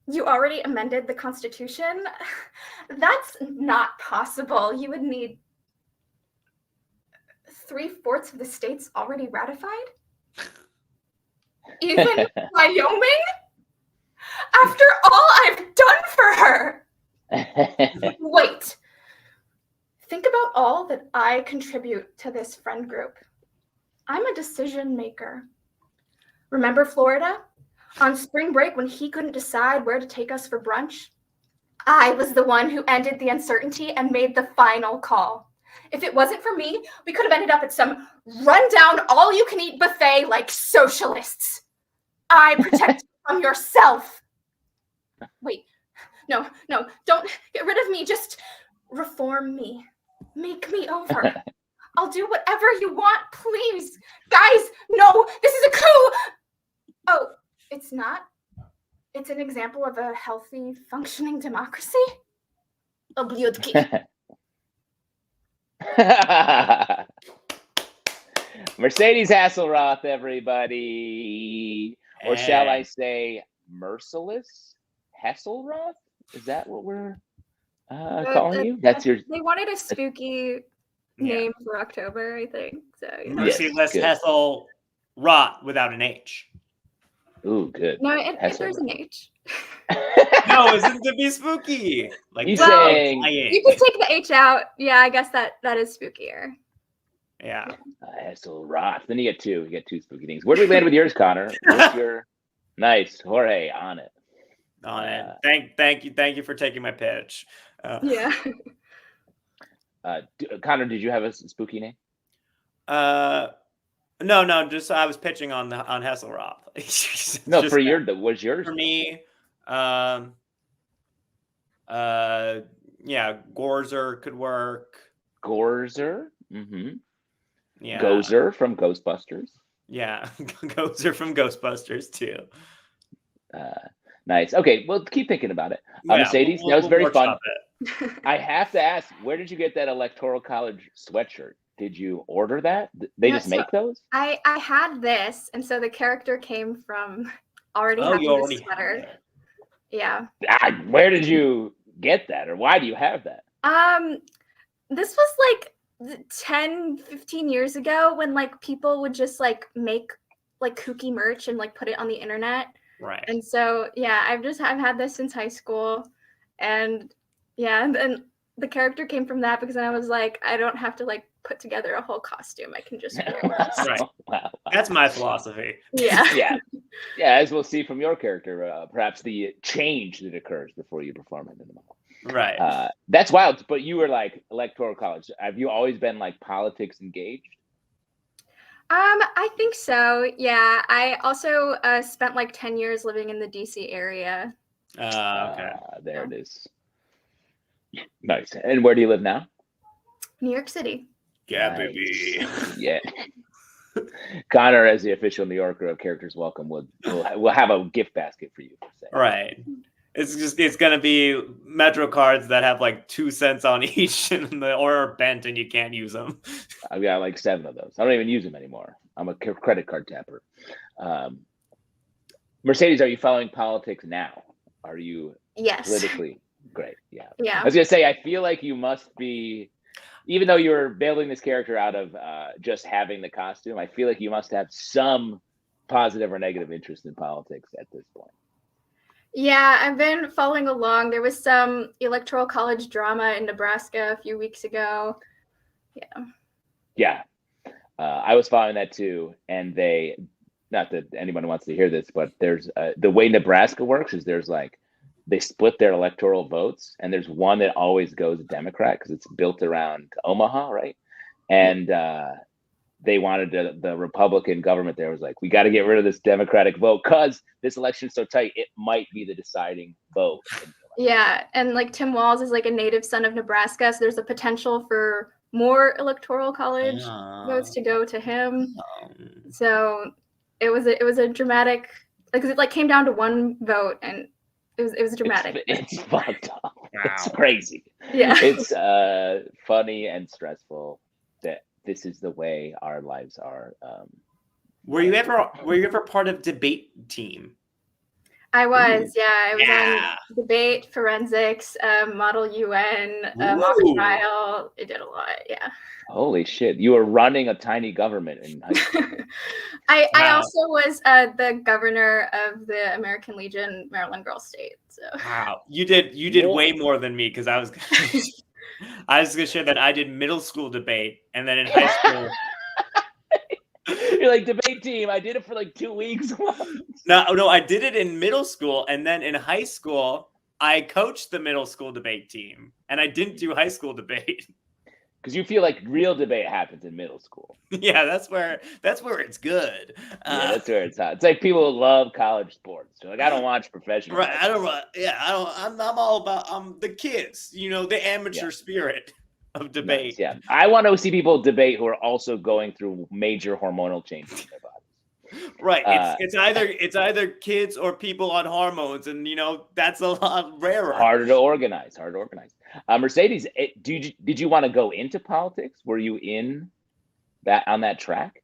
You already amended the Constitution? That's not possible. You would need 3/4 of the states already ratified? Even Wyoming? After all I've done for her! Wait. Think about all that I contribute to this friend group. I'm a decision maker. Remember Florida? On spring break when he couldn't decide where to take us for brunch? I was the one who ended the uncertainty and made the final call. If it wasn't for me, we could have ended up at some rundown all-you-can-eat buffet like socialists. I protect you from yourself. Wait, no, don't get rid of me. Just reform me. Make me over. I'll do whatever you want, please. Guys, no, this is a coup. Oh, it's not? It's an example of a healthy, functioning democracy? Obliudki. Mercedes Hasselroth, everybody. Or shall I say Merciless Hasselroth? Is that what we're calling you? That's your... They wanted a spooky name for October, I think. So, you know. Merciless good. Hessel Rot without an H. Ooh, good. No, there's Hasselroth. an H. No, isn't to be spooky. Like You Well, saying You can take the H out. Yeah, I guess that is spookier. Yeah. Hasselroth. Then you get two. You get two spooky things. Where do we land with yours, Connor? What's your... Nice. Jorge, on it. On it. Thank you for taking my pitch. Yeah. Connor, did you have a spooky name? No, just I was pitching on Hasselhoff. No, Just for that. was yours? For me, yeah, Gorzer could work. Gorzer. Mm-hmm. Yeah. Gozer from Ghostbusters. Yeah, Gozer from Ghostbusters too. Nice. Okay, well, keep thinking about it. Yeah, Mercedes, that was very fun. workshop it. I have to ask, where did you get that Electoral College sweatshirt? Did you order that? They No, just so make those? I had this, and so the character came from already Oh, having you this already sweater. have it. Yeah. Where did you get that, or why do you have that? This was like 10, 15 years ago when like people would just like make like kooky merch and like put it on the internet. Right. And so yeah, I've had this since high school, and yeah, and then the character came from that because then I was like, I don't have to like put together a whole costume. I can just wear this. Right. Wow. That's my philosophy. Yeah. Yeah, as we'll see from your character, perhaps the change that occurs before you perform it in the moment. Right. That's wild. But you were like Electoral College. Have you always been like politics engaged? I think so. Yeah. I also spent like 10 years living in the DC area. Okay. There it is. Nice. And where do you live now? New York City. Yeah, Nice. baby. Yeah. Connor, as the official New Yorker of Characters Welcome, we'll have a gift basket for you. Per se. Right. It's gonna be Metro cards that have like 2 cents on each or are bent and you can't use them. I've got like 7 of those. I don't even use them anymore. I'm a credit card tapper. Mercedes, are you following politics now? Are you Yes. politically great? Yeah. Yeah. I was gonna say, I feel like you must be, even though you're building this character out of just having the costume, I feel like you must have some positive or negative interest in politics at this point. Yeah, I've been following along. There was some electoral college drama in Nebraska a few weeks ago. Yeah. Yeah. I was following that too. And not that anyone wants to hear this, but there's the way Nebraska works is there's like, they split their electoral votes, and there's one that always goes Democrat because it's built around Omaha, right? And they wanted the Republican government there was like, we got to get rid of this Democratic vote because this election is so tight, it might be the deciding vote. Yeah, and like Tim Walz is like a native son of Nebraska, so there's a potential for more electoral college votes to go to him. So it was a dramatic, because it like came down to one vote, and it was dramatic. It's fucked up. Wow. It's crazy. Yeah. It's funny and stressful that this is the way our lives are. Were you ever part of debate team? I was, yeah. I was Yeah. on debate, forensics, Model UN, mock trial. I did a lot, yeah. Holy shit! You were running a tiny government in high school. I Wow. also was the governor of the American Legion Maryland Girls State. So Wow, you did way more than me because I was gonna share that I did middle school debate, and then in high school. You're like, debate team. I did it for like 2 weeks. No, I did it in middle school, and then in high school, I coached the middle school debate team, and I didn't do high school debate. Because you feel like real debate happens in middle school. Yeah, that's where it's good. Yeah, that's where it's hot. It's like people who love college sports. They're like, I don't watch professional. Right. I'm all about the kids, the amateur spirit of debate. Nice, yeah. I want to see people debate who are also going through major hormonal changes in their bodies. Right. It's either kids or people on hormones, and that's a lot rarer. Harder to organize. Mercedes, did you want to go into politics? Were you on that track?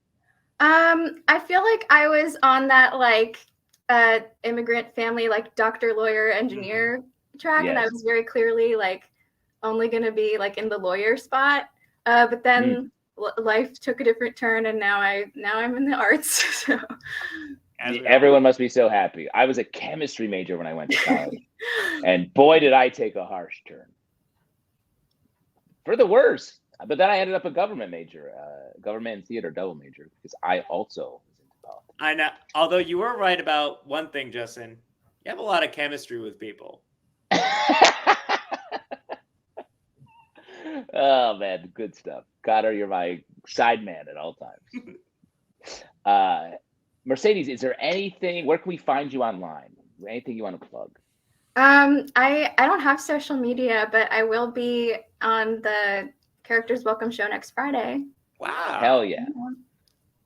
I feel like I was on that like immigrant family, like doctor, lawyer, engineer track, and I was very clearly like only gonna be like in the lawyer spot. But then life took a different turn, and now I'm in the arts. So. Everyone must be so happy. I was a chemistry major when I went to college, and boy, did I take a harsh turn. For the worse. But then I ended up a government major, government and theater double major, because I also was into politics. I know. Although you were right about one thing, Justin. You have a lot of chemistry with people. Oh man, good stuff. Connor, you're my side man at all times. Mercedes, is there anything? Where can we find you online? Anything you want to plug? I don't have social media, but I will be on the Characters Welcome show next Friday. Wow. Hell yeah.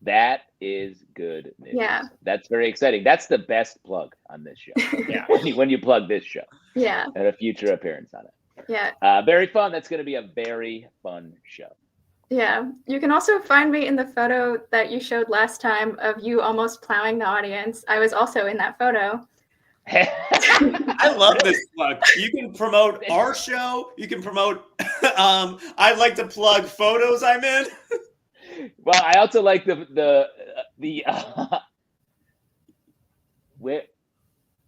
That is good news. Yeah. That's very exciting. That's the best plug on this show. Yeah. when you plug this show. Yeah. And a future appearance on it. Yeah. Very fun. That's going to be a very fun show. Yeah. You can also find me in the photo that you showed last time of you almost plowing the audience. I was also in that photo. I love this plug. You can promote our show. You can promote. I'd like to plug photos I'm in. Well, I also like where.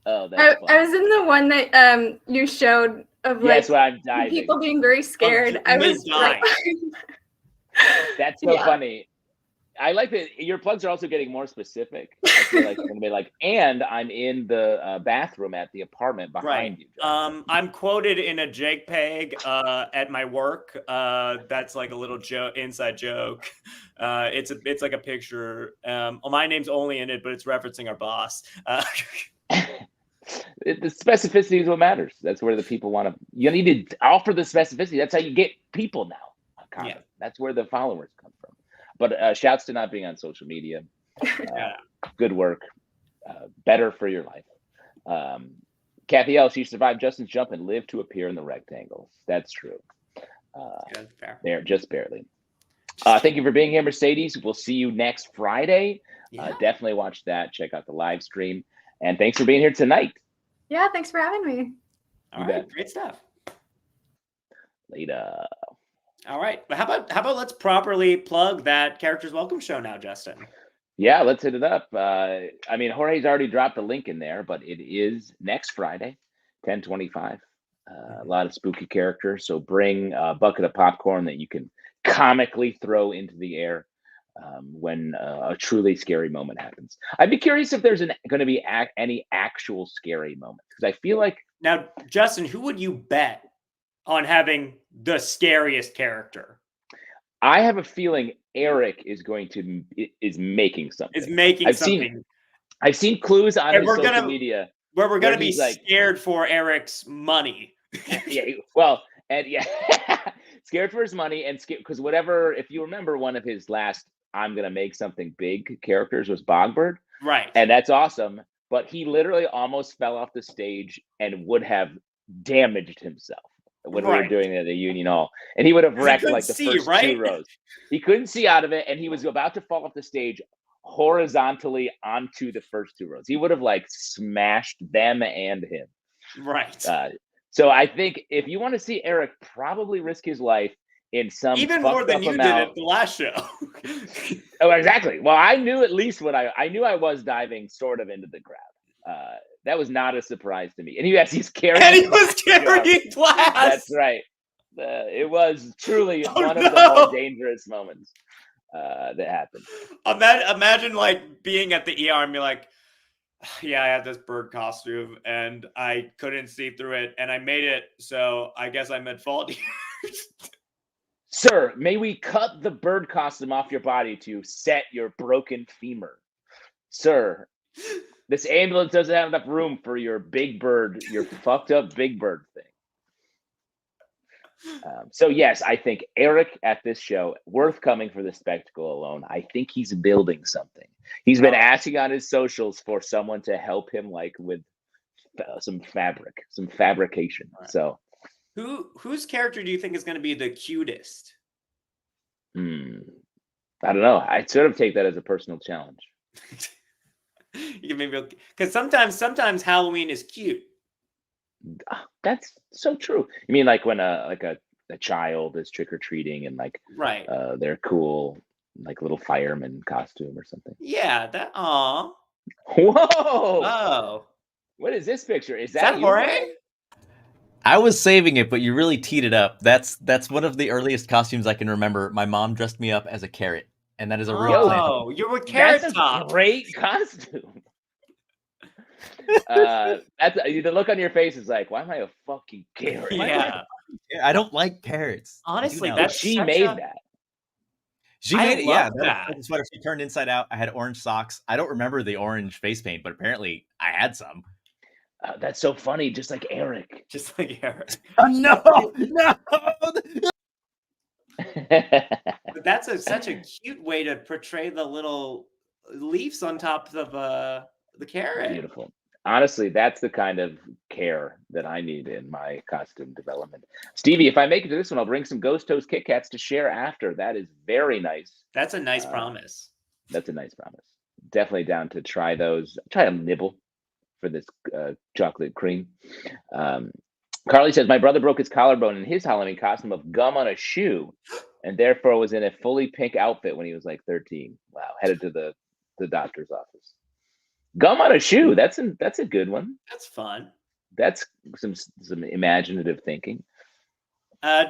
Oh, that's I was in the one that you showed of like yes, where I'm diving. people being very scared. I was dying. That's so Yeah. funny. I like that your plugs are also getting more specific. I feel like it's gonna be like, and I'm in the bathroom at the apartment behind you. I'm quoted in a JPEG at my work. That's like a little inside joke. It's like a picture. My name's only in it, but it's referencing our boss. The specificity is what matters. That's where the people want to. You need to offer the specificity. That's how you get people now. Kind of. That's where the followers come from. But shouts to not being on social media. Good work. Better for your life. Kathy L. She survived Justin's jump and lived to appear in the rectangles. That's true. Fair. There, just barely. Thank you for being here, Mercedes. We'll see you next Friday. Definitely watch that. Check out the live stream. And thanks for being here tonight. Yeah, thanks for having me. All right, great stuff. Later. All right. How about let's properly plug that Characters Welcome show now, Justin? Yeah, let's hit it up. I mean, Jorge's already dropped a link in there, but it is next Friday, 10/25. A lot of spooky characters. So bring a bucket of popcorn that you can comically throw into the air when a truly scary moment happens. I'd be curious if there's going to be any actual scary moments, because I feel like now, Justin, who would you bet on having the scariest character? I have a feeling Eric is making something. I've seen clues on his social media where we're gonna be like, scared for Eric's money. Scared for his money and because whatever. If you remember, one of his last "I'm gonna make something big" characters was Bogbird, right? And that's awesome. But he literally almost fell off the stage and would have damaged himself when we were doing it at the Union Hall, and he would have wrecked like the first 2 rows. He couldn't see out of it, and he was about to fall off the stage horizontally onto the first 2 rows. He would have like smashed them and him. Right. So I think if you want to see Eric probably risk his life in some even more than you did at the last show. Oh, exactly. Well, I knew at least what I knew. I was diving sort of into the crowd. That was not a surprise to me. And he's carrying. And he was carrying glass. That's right. It was truly one of the more dangerous moments that happened. Imagine like being at the ER and be like, yeah, I had this bird costume and I couldn't see through it and I made it, so I guess I'm at fault here. Sir, may we cut the bird costume off your body to set your broken femur? Sir, this ambulance doesn't have enough room for your big bird, your fucked up big bird thing. So yes, I think Eric at this show, worth coming for the spectacle alone. I think he's building something. He's been asking on his socials for someone to help him, like with some fabrication. Right. So, whose character do you think is going to be the cutest? I don't know. I sort of take that as a personal challenge. You can maybe, because sometimes Halloween is cute. That's so true. You mean like when a child is trick-or-treating and like they're cool, like little fireman costume or something. Yeah, that Whoa. Oh. What is this picture? Is that Feurer? I was saving it, but you really teed it up. That's one of the earliest costumes I can remember. My mom dressed me up as a carrot, and that is a real thing. Oh, you're a carrot top. That's a great costume. That's the look on your face is like, why am I a fucking carrot? Yeah. I don't like carrots. I do Honestly, now. But that's she such made a- that. She I made it. Yeah, love that was that. like a sweater. She turned inside out. I had orange socks. I don't remember the orange face paint, but apparently I had some. That's so funny, just like Eric. Just like Eric. No, no. But that's such a cute way to portray the little leaves on top of the carrot. Beautiful. Honestly, that's the kind of care that I need in my costume development. Stevie, if I make it to this one, I'll bring some Ghost Toast Kit Kats to share after. That is very nice. That's a nice promise. That's a nice promise. Definitely down to try those. Try a nibble for this chocolate cream. Carly says, my brother broke his collarbone in his Halloween costume of gum on a shoe, and therefore was in a fully pink outfit when he was like 13. Wow, headed to the doctor's office. Gum on a shoe. That's a good one. That's fun. That's some imaginative thinking.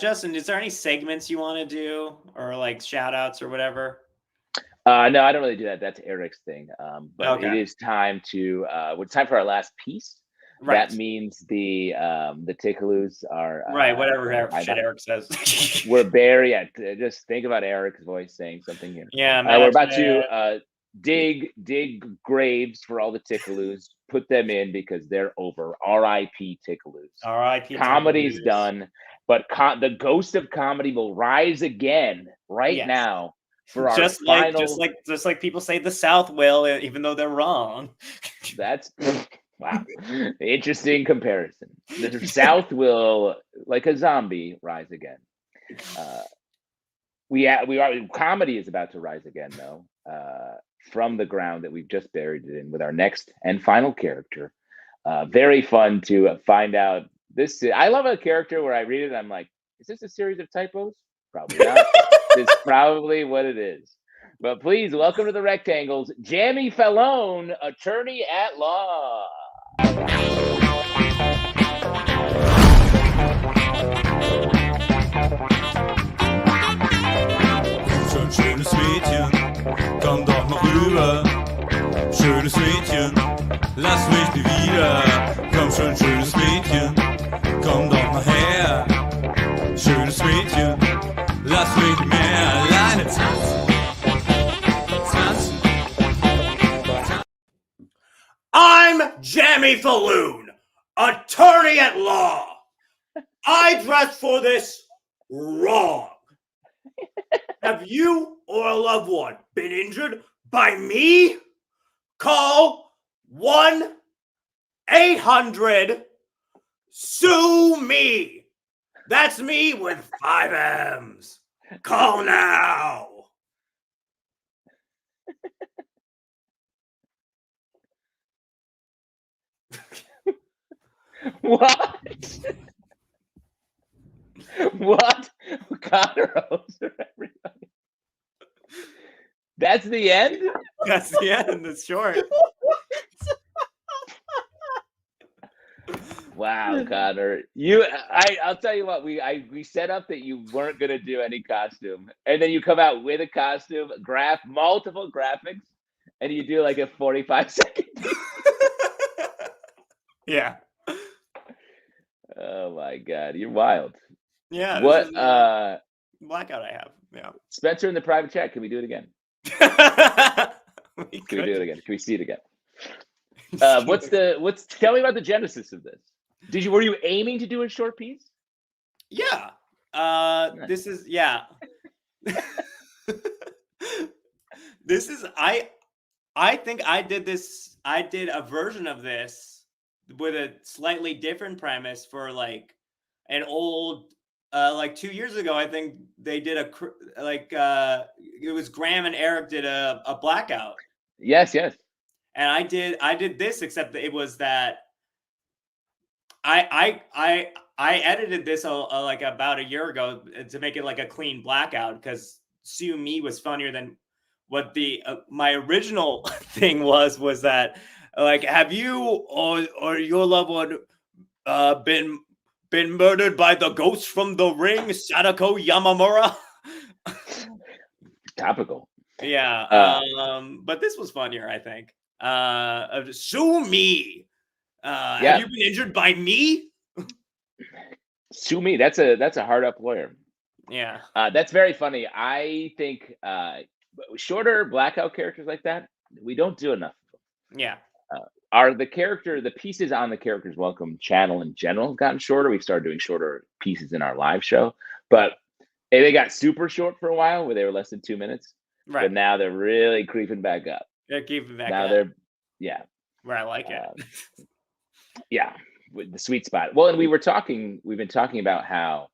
Justin, is there any segments you want to do or like shout outs or whatever? No, I don't really do that. That's Eric's thing. But Okay. it is time to it's time for our last piece. Right. That means the Tickaloos are Right, whatever I shit know. Eric says. We're buried. Yeah, just think about Eric's voice saying something here. Yeah, We're about to dig dig for all the Tickaloos, put them in because they're over. R.I.P. Tickaloos. R.I.P. Comedy's Tickaloos. done, but the ghost of comedy will rise again Yes. now for our just final. like people say the South will, even though they're wrong. That's wow, interesting comparison. The South will, like a zombie, rise again. We are comedy is about to rise again though, from the ground that we've just buried it in with our next and final character. Very fun to find out this. I love a character where I read it and I'm like, is this a series of typos? Probably not. It's probably what it is. But please welcome to the Rectangles, Jamie Fallone, attorney at law. Schön, schönes Mädchen, komm doch mal rüber. Schönes Mädchen, lass mich nie wieder. Komm schon, schönes Mädchen, komm doch mal her. Schönes Mädchen, lass mich nicht mehr alleine tanzen. I'm Jamie Falloon, attorney at law. I dressed for this wrong. Have you or a loved one been injured by me? Call 1-800-SUE-ME. That's me with 5 M's. Call now. What? What? Connor Oser, everybody. That's the end? That's the end. It's short. Wow, Connor. I'll tell you what, we set up that you weren't gonna do any costume, and then you come out with a costume, multiple graphics, and you do like a 45-second. Yeah. Oh my god, you're wild. Yeah. What blackout I have. Yeah. Spencer in the private chat, can we do it again? We Can we do it again? Can we see it again? could. Tell me about the genesis of this. Were you aiming to do a short piece? Yeah. This is This is I think I did a version of this with a slightly different premise for like an old like 2 years ago. I think they did it was Graham and Eric did a blackout. Yes. And I did this, except that it was that I edited this like about a year ago to make it like a clean blackout because Sue Me was funnier than what the my original thing was that like, have you or your loved one been murdered by the ghost from the ring, Sadako Yamamura? Topical. Yeah. But this was funnier, I think. Sue me. Yeah. Have you been injured by me? Sue me. That's a hard up lawyer. Yeah. That's very funny. I think shorter blackout characters like that, we don't do enough. Yeah. Are the pieces on the Characters Welcome channel in general have gotten shorter? We've started doing shorter pieces in our live show, but they got super short for a while where they were less than 2 minutes. Right. But now they're really creeping back up. They're keeping back Now up. they're, yeah. Where I like it. Yeah, with the sweet spot. Well, and we've been talking about how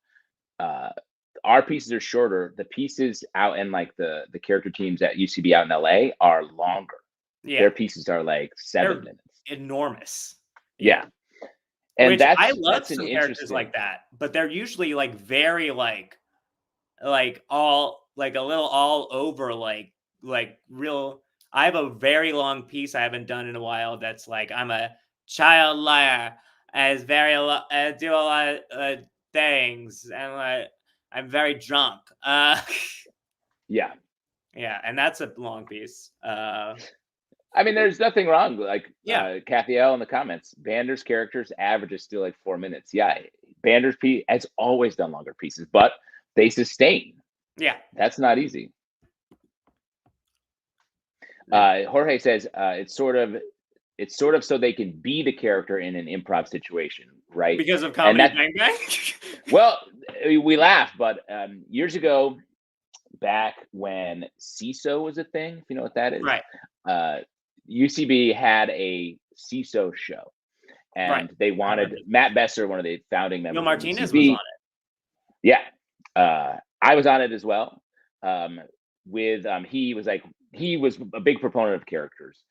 our pieces are shorter. The pieces out in like the character teams at UCB out in LA are longer. Yeah. Their pieces are like 7 minutes. Enormous. Yeah. And Which that's, I love that's an some characters interesting, like that, but they're usually like very like all like a little all over like real. I have a very long piece I haven't done in a while. That's like I'm a child liar, as do a lot of things, and like I'm very drunk. yeah. Yeah, and that's a long piece. I mean, there's nothing wrong. Like, Yeah. Kathy L in the comments, Bander's characters average is still like 4 minutes. Yeah, Bander's piece has always done longer pieces, but they sustain. Yeah. That's not easy. Jorge says it's sort of so they can be the character in an improv situation, right? Because of Comedy Bang Bang? Well, we laugh, but years ago, back when CISO was a thing, if you know what that is, Right. UCB had a CISO show, and they wanted Matt Besser, one of the founding members. Bill Martinez of UCB, was on it. Yeah, I was on it as well. He was a big proponent of characters,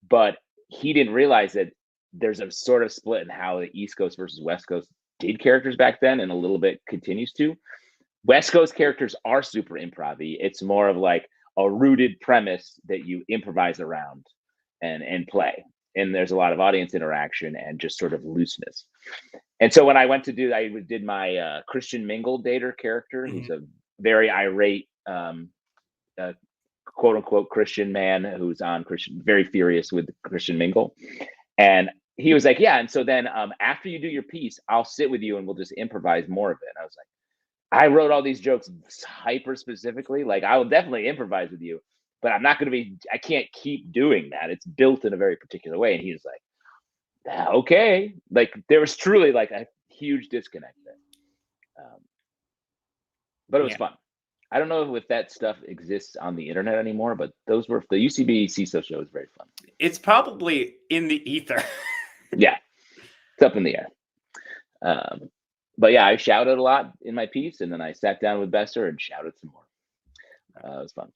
but he didn't realize that there's a sort of split in how the East Coast versus West Coast did characters back then, and a little bit continues to. West Coast characters are super improv-y. It's more of like a rooted premise that you improvise around and play. And there's a lot of audience interaction and just sort of looseness. And so when I did my Christian Mingle dater character. He's a very irate, quote unquote Christian man who's on Christian, very furious with Christian Mingle. And he was like, yeah. And so then after you do your piece, I'll sit with you and we'll just improvise more of it. And I was like, I wrote all these jokes hyper specifically. Like, I will definitely improvise with you, but I can't keep doing that. It's built in a very particular way. And he was like, okay. Like, there was truly like a huge disconnect there. But it was fun. I don't know if that stuff exists on the internet anymore, but the UCB CISO show is very fun. It's probably in the ether. Yeah, it's up in the air. But yeah, I shouted a lot in my piece, and then I sat down with Besser and shouted some more. It was fun.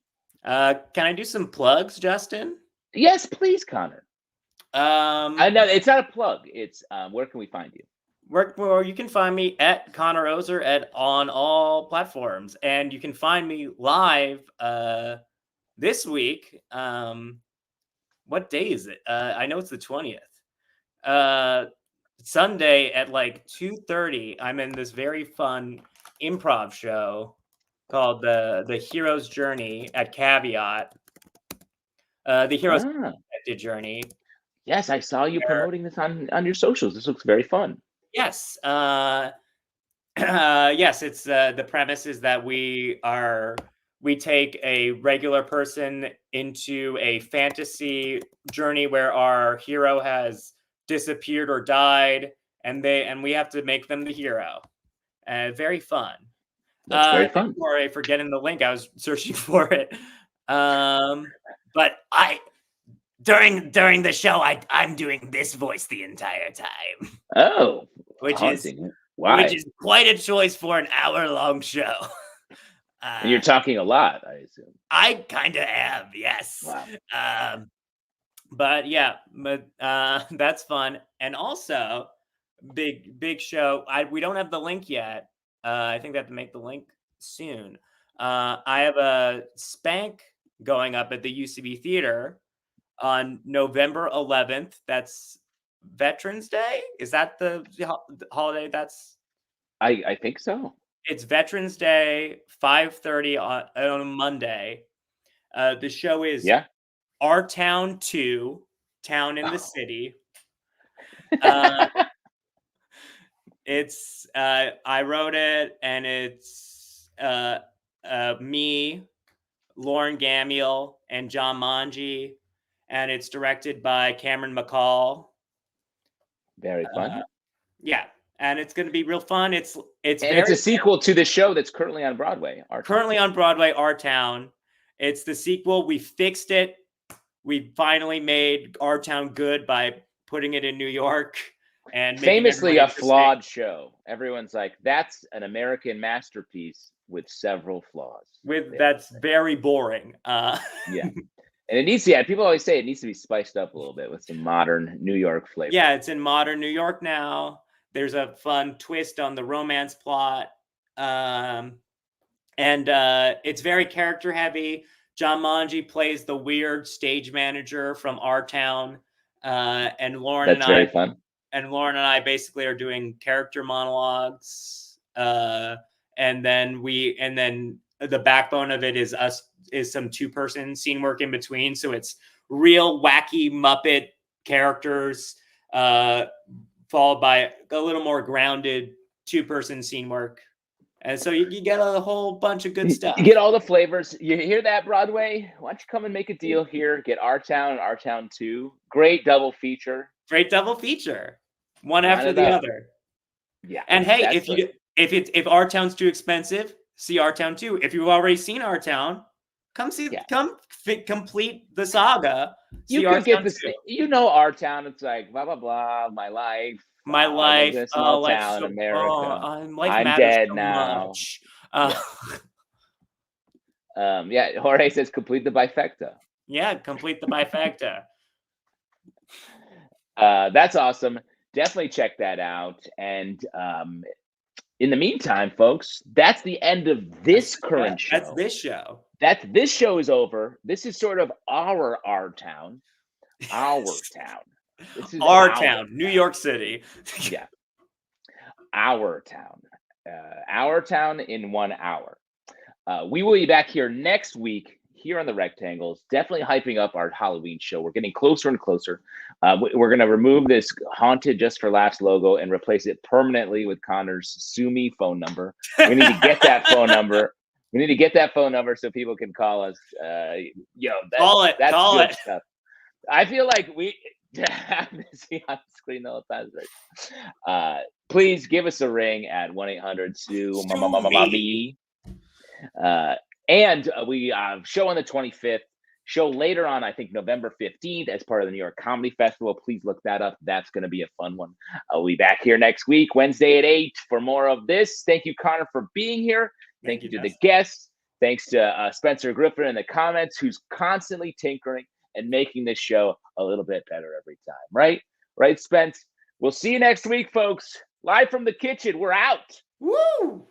Can I do some plugs, Justin? Yes, please, Connor. I know it's not a plug. It's where can we find you? Where you can find me at Connor Ozer on all platforms, and you can find me live this week. What day is it? I know it's the 20th. Sunday at like 2:30. I'm in this very fun improv show called the Hero's Journey at Caveat. The Hero's Journey. Yes, I saw you promoting this on your socials. This looks very fun. Yes. Yes, it's the premise is that we take a regular person into a fantasy journey where our hero has disappeared or died, and we have to make them the hero. Very fun. That's very fun. Sorry for getting the link. I was searching for it. But during the show, I'm doing this voice the entire time. Oh, which is quite a choice for an hour-long show. And you're talking a lot, I assume. I kind of am, yes. Wow. But yeah, that's fun. And also, big show. We don't have the link yet. I think they have to make the link soon. I have a Spank going up at the UCB Theater on November 11th. That's Veterans Day. Is that the holiday? I think so. It's Veterans Day, 5:30 on a Monday. The show is Our Town 2, town in the city. It's I wrote it, and it's me, Lauren Gamiel, and John Manji, and it's directed by Cameron McCall. Very fun. Yeah, and it's going to be real fun. It's a sequel to the show that's currently on Broadway. Currently on Broadway, Our Town. It's the sequel. We fixed it. We finally made Our Town good by putting it in New York. And famously a flawed show. Everyone's like, that's an American masterpiece with several flaws. That's very boring. Yeah. And it needs to, people always say it needs to be spiced up a little bit with some modern New York flavor. Yeah, it's in modern New York now. There's a fun twist on the romance plot. And it's very character heavy. John Manji plays the weird stage manager from Our Town. And Lauren That's very fun. And Lauren and I basically are doing character monologues. And then the backbone of it is some 2-person scene work in between. So it's real wacky Muppet characters, followed by a little more grounded 2-person scene work. And so you get a whole bunch of good stuff. You get all the flavors. You hear that, Broadway? Why don't you come and make a deal here? Get Our Town and Our Town 2. Great double feature. One after the other. Yeah. And hey, if Our Town's too expensive, see Our Town 2. If you've already seen Our Town, complete the saga. You could get this. You know, Our Town. It's like blah blah blah. My life. Small town, America. I'm dead so now. Jorge says complete the bifecta. Yeah, complete the bifecta. That's awesome. Definitely check that out. And in the meantime, folks, that's the end of this current show. That's this show. This show is over. This is sort of our town. Our town. This is our town, New York City. Yeah. Our town. Our town in 1 hour. We will be back here next week here on the Rectangles, definitely hyping up our Halloween show. We're getting closer and closer. We're going to remove this Haunted Just for Laughs logo and replace it permanently with Connor's Sue Me phone number. We need to get that phone number. We need to get that phone number so people can call us. Call it. Stuff. I feel like we have to see on the screen all the time. Please give us a ring at 1-800-SUE-ME. And we show on the 25th, show later on, I think November 15th, as part of the New York Comedy Festival. Please look that up. That's going to be a fun one. We'll be back here next week, Wednesday at 8 for more of this. Thank you, Connor, for being here. Thank you to the guests. Thanks to Spencer Griffin in the comments, who's constantly tinkering and making this show a little bit better every time. Right, Spence? We'll see you next week, folks. Live from the kitchen. We're out. Woo!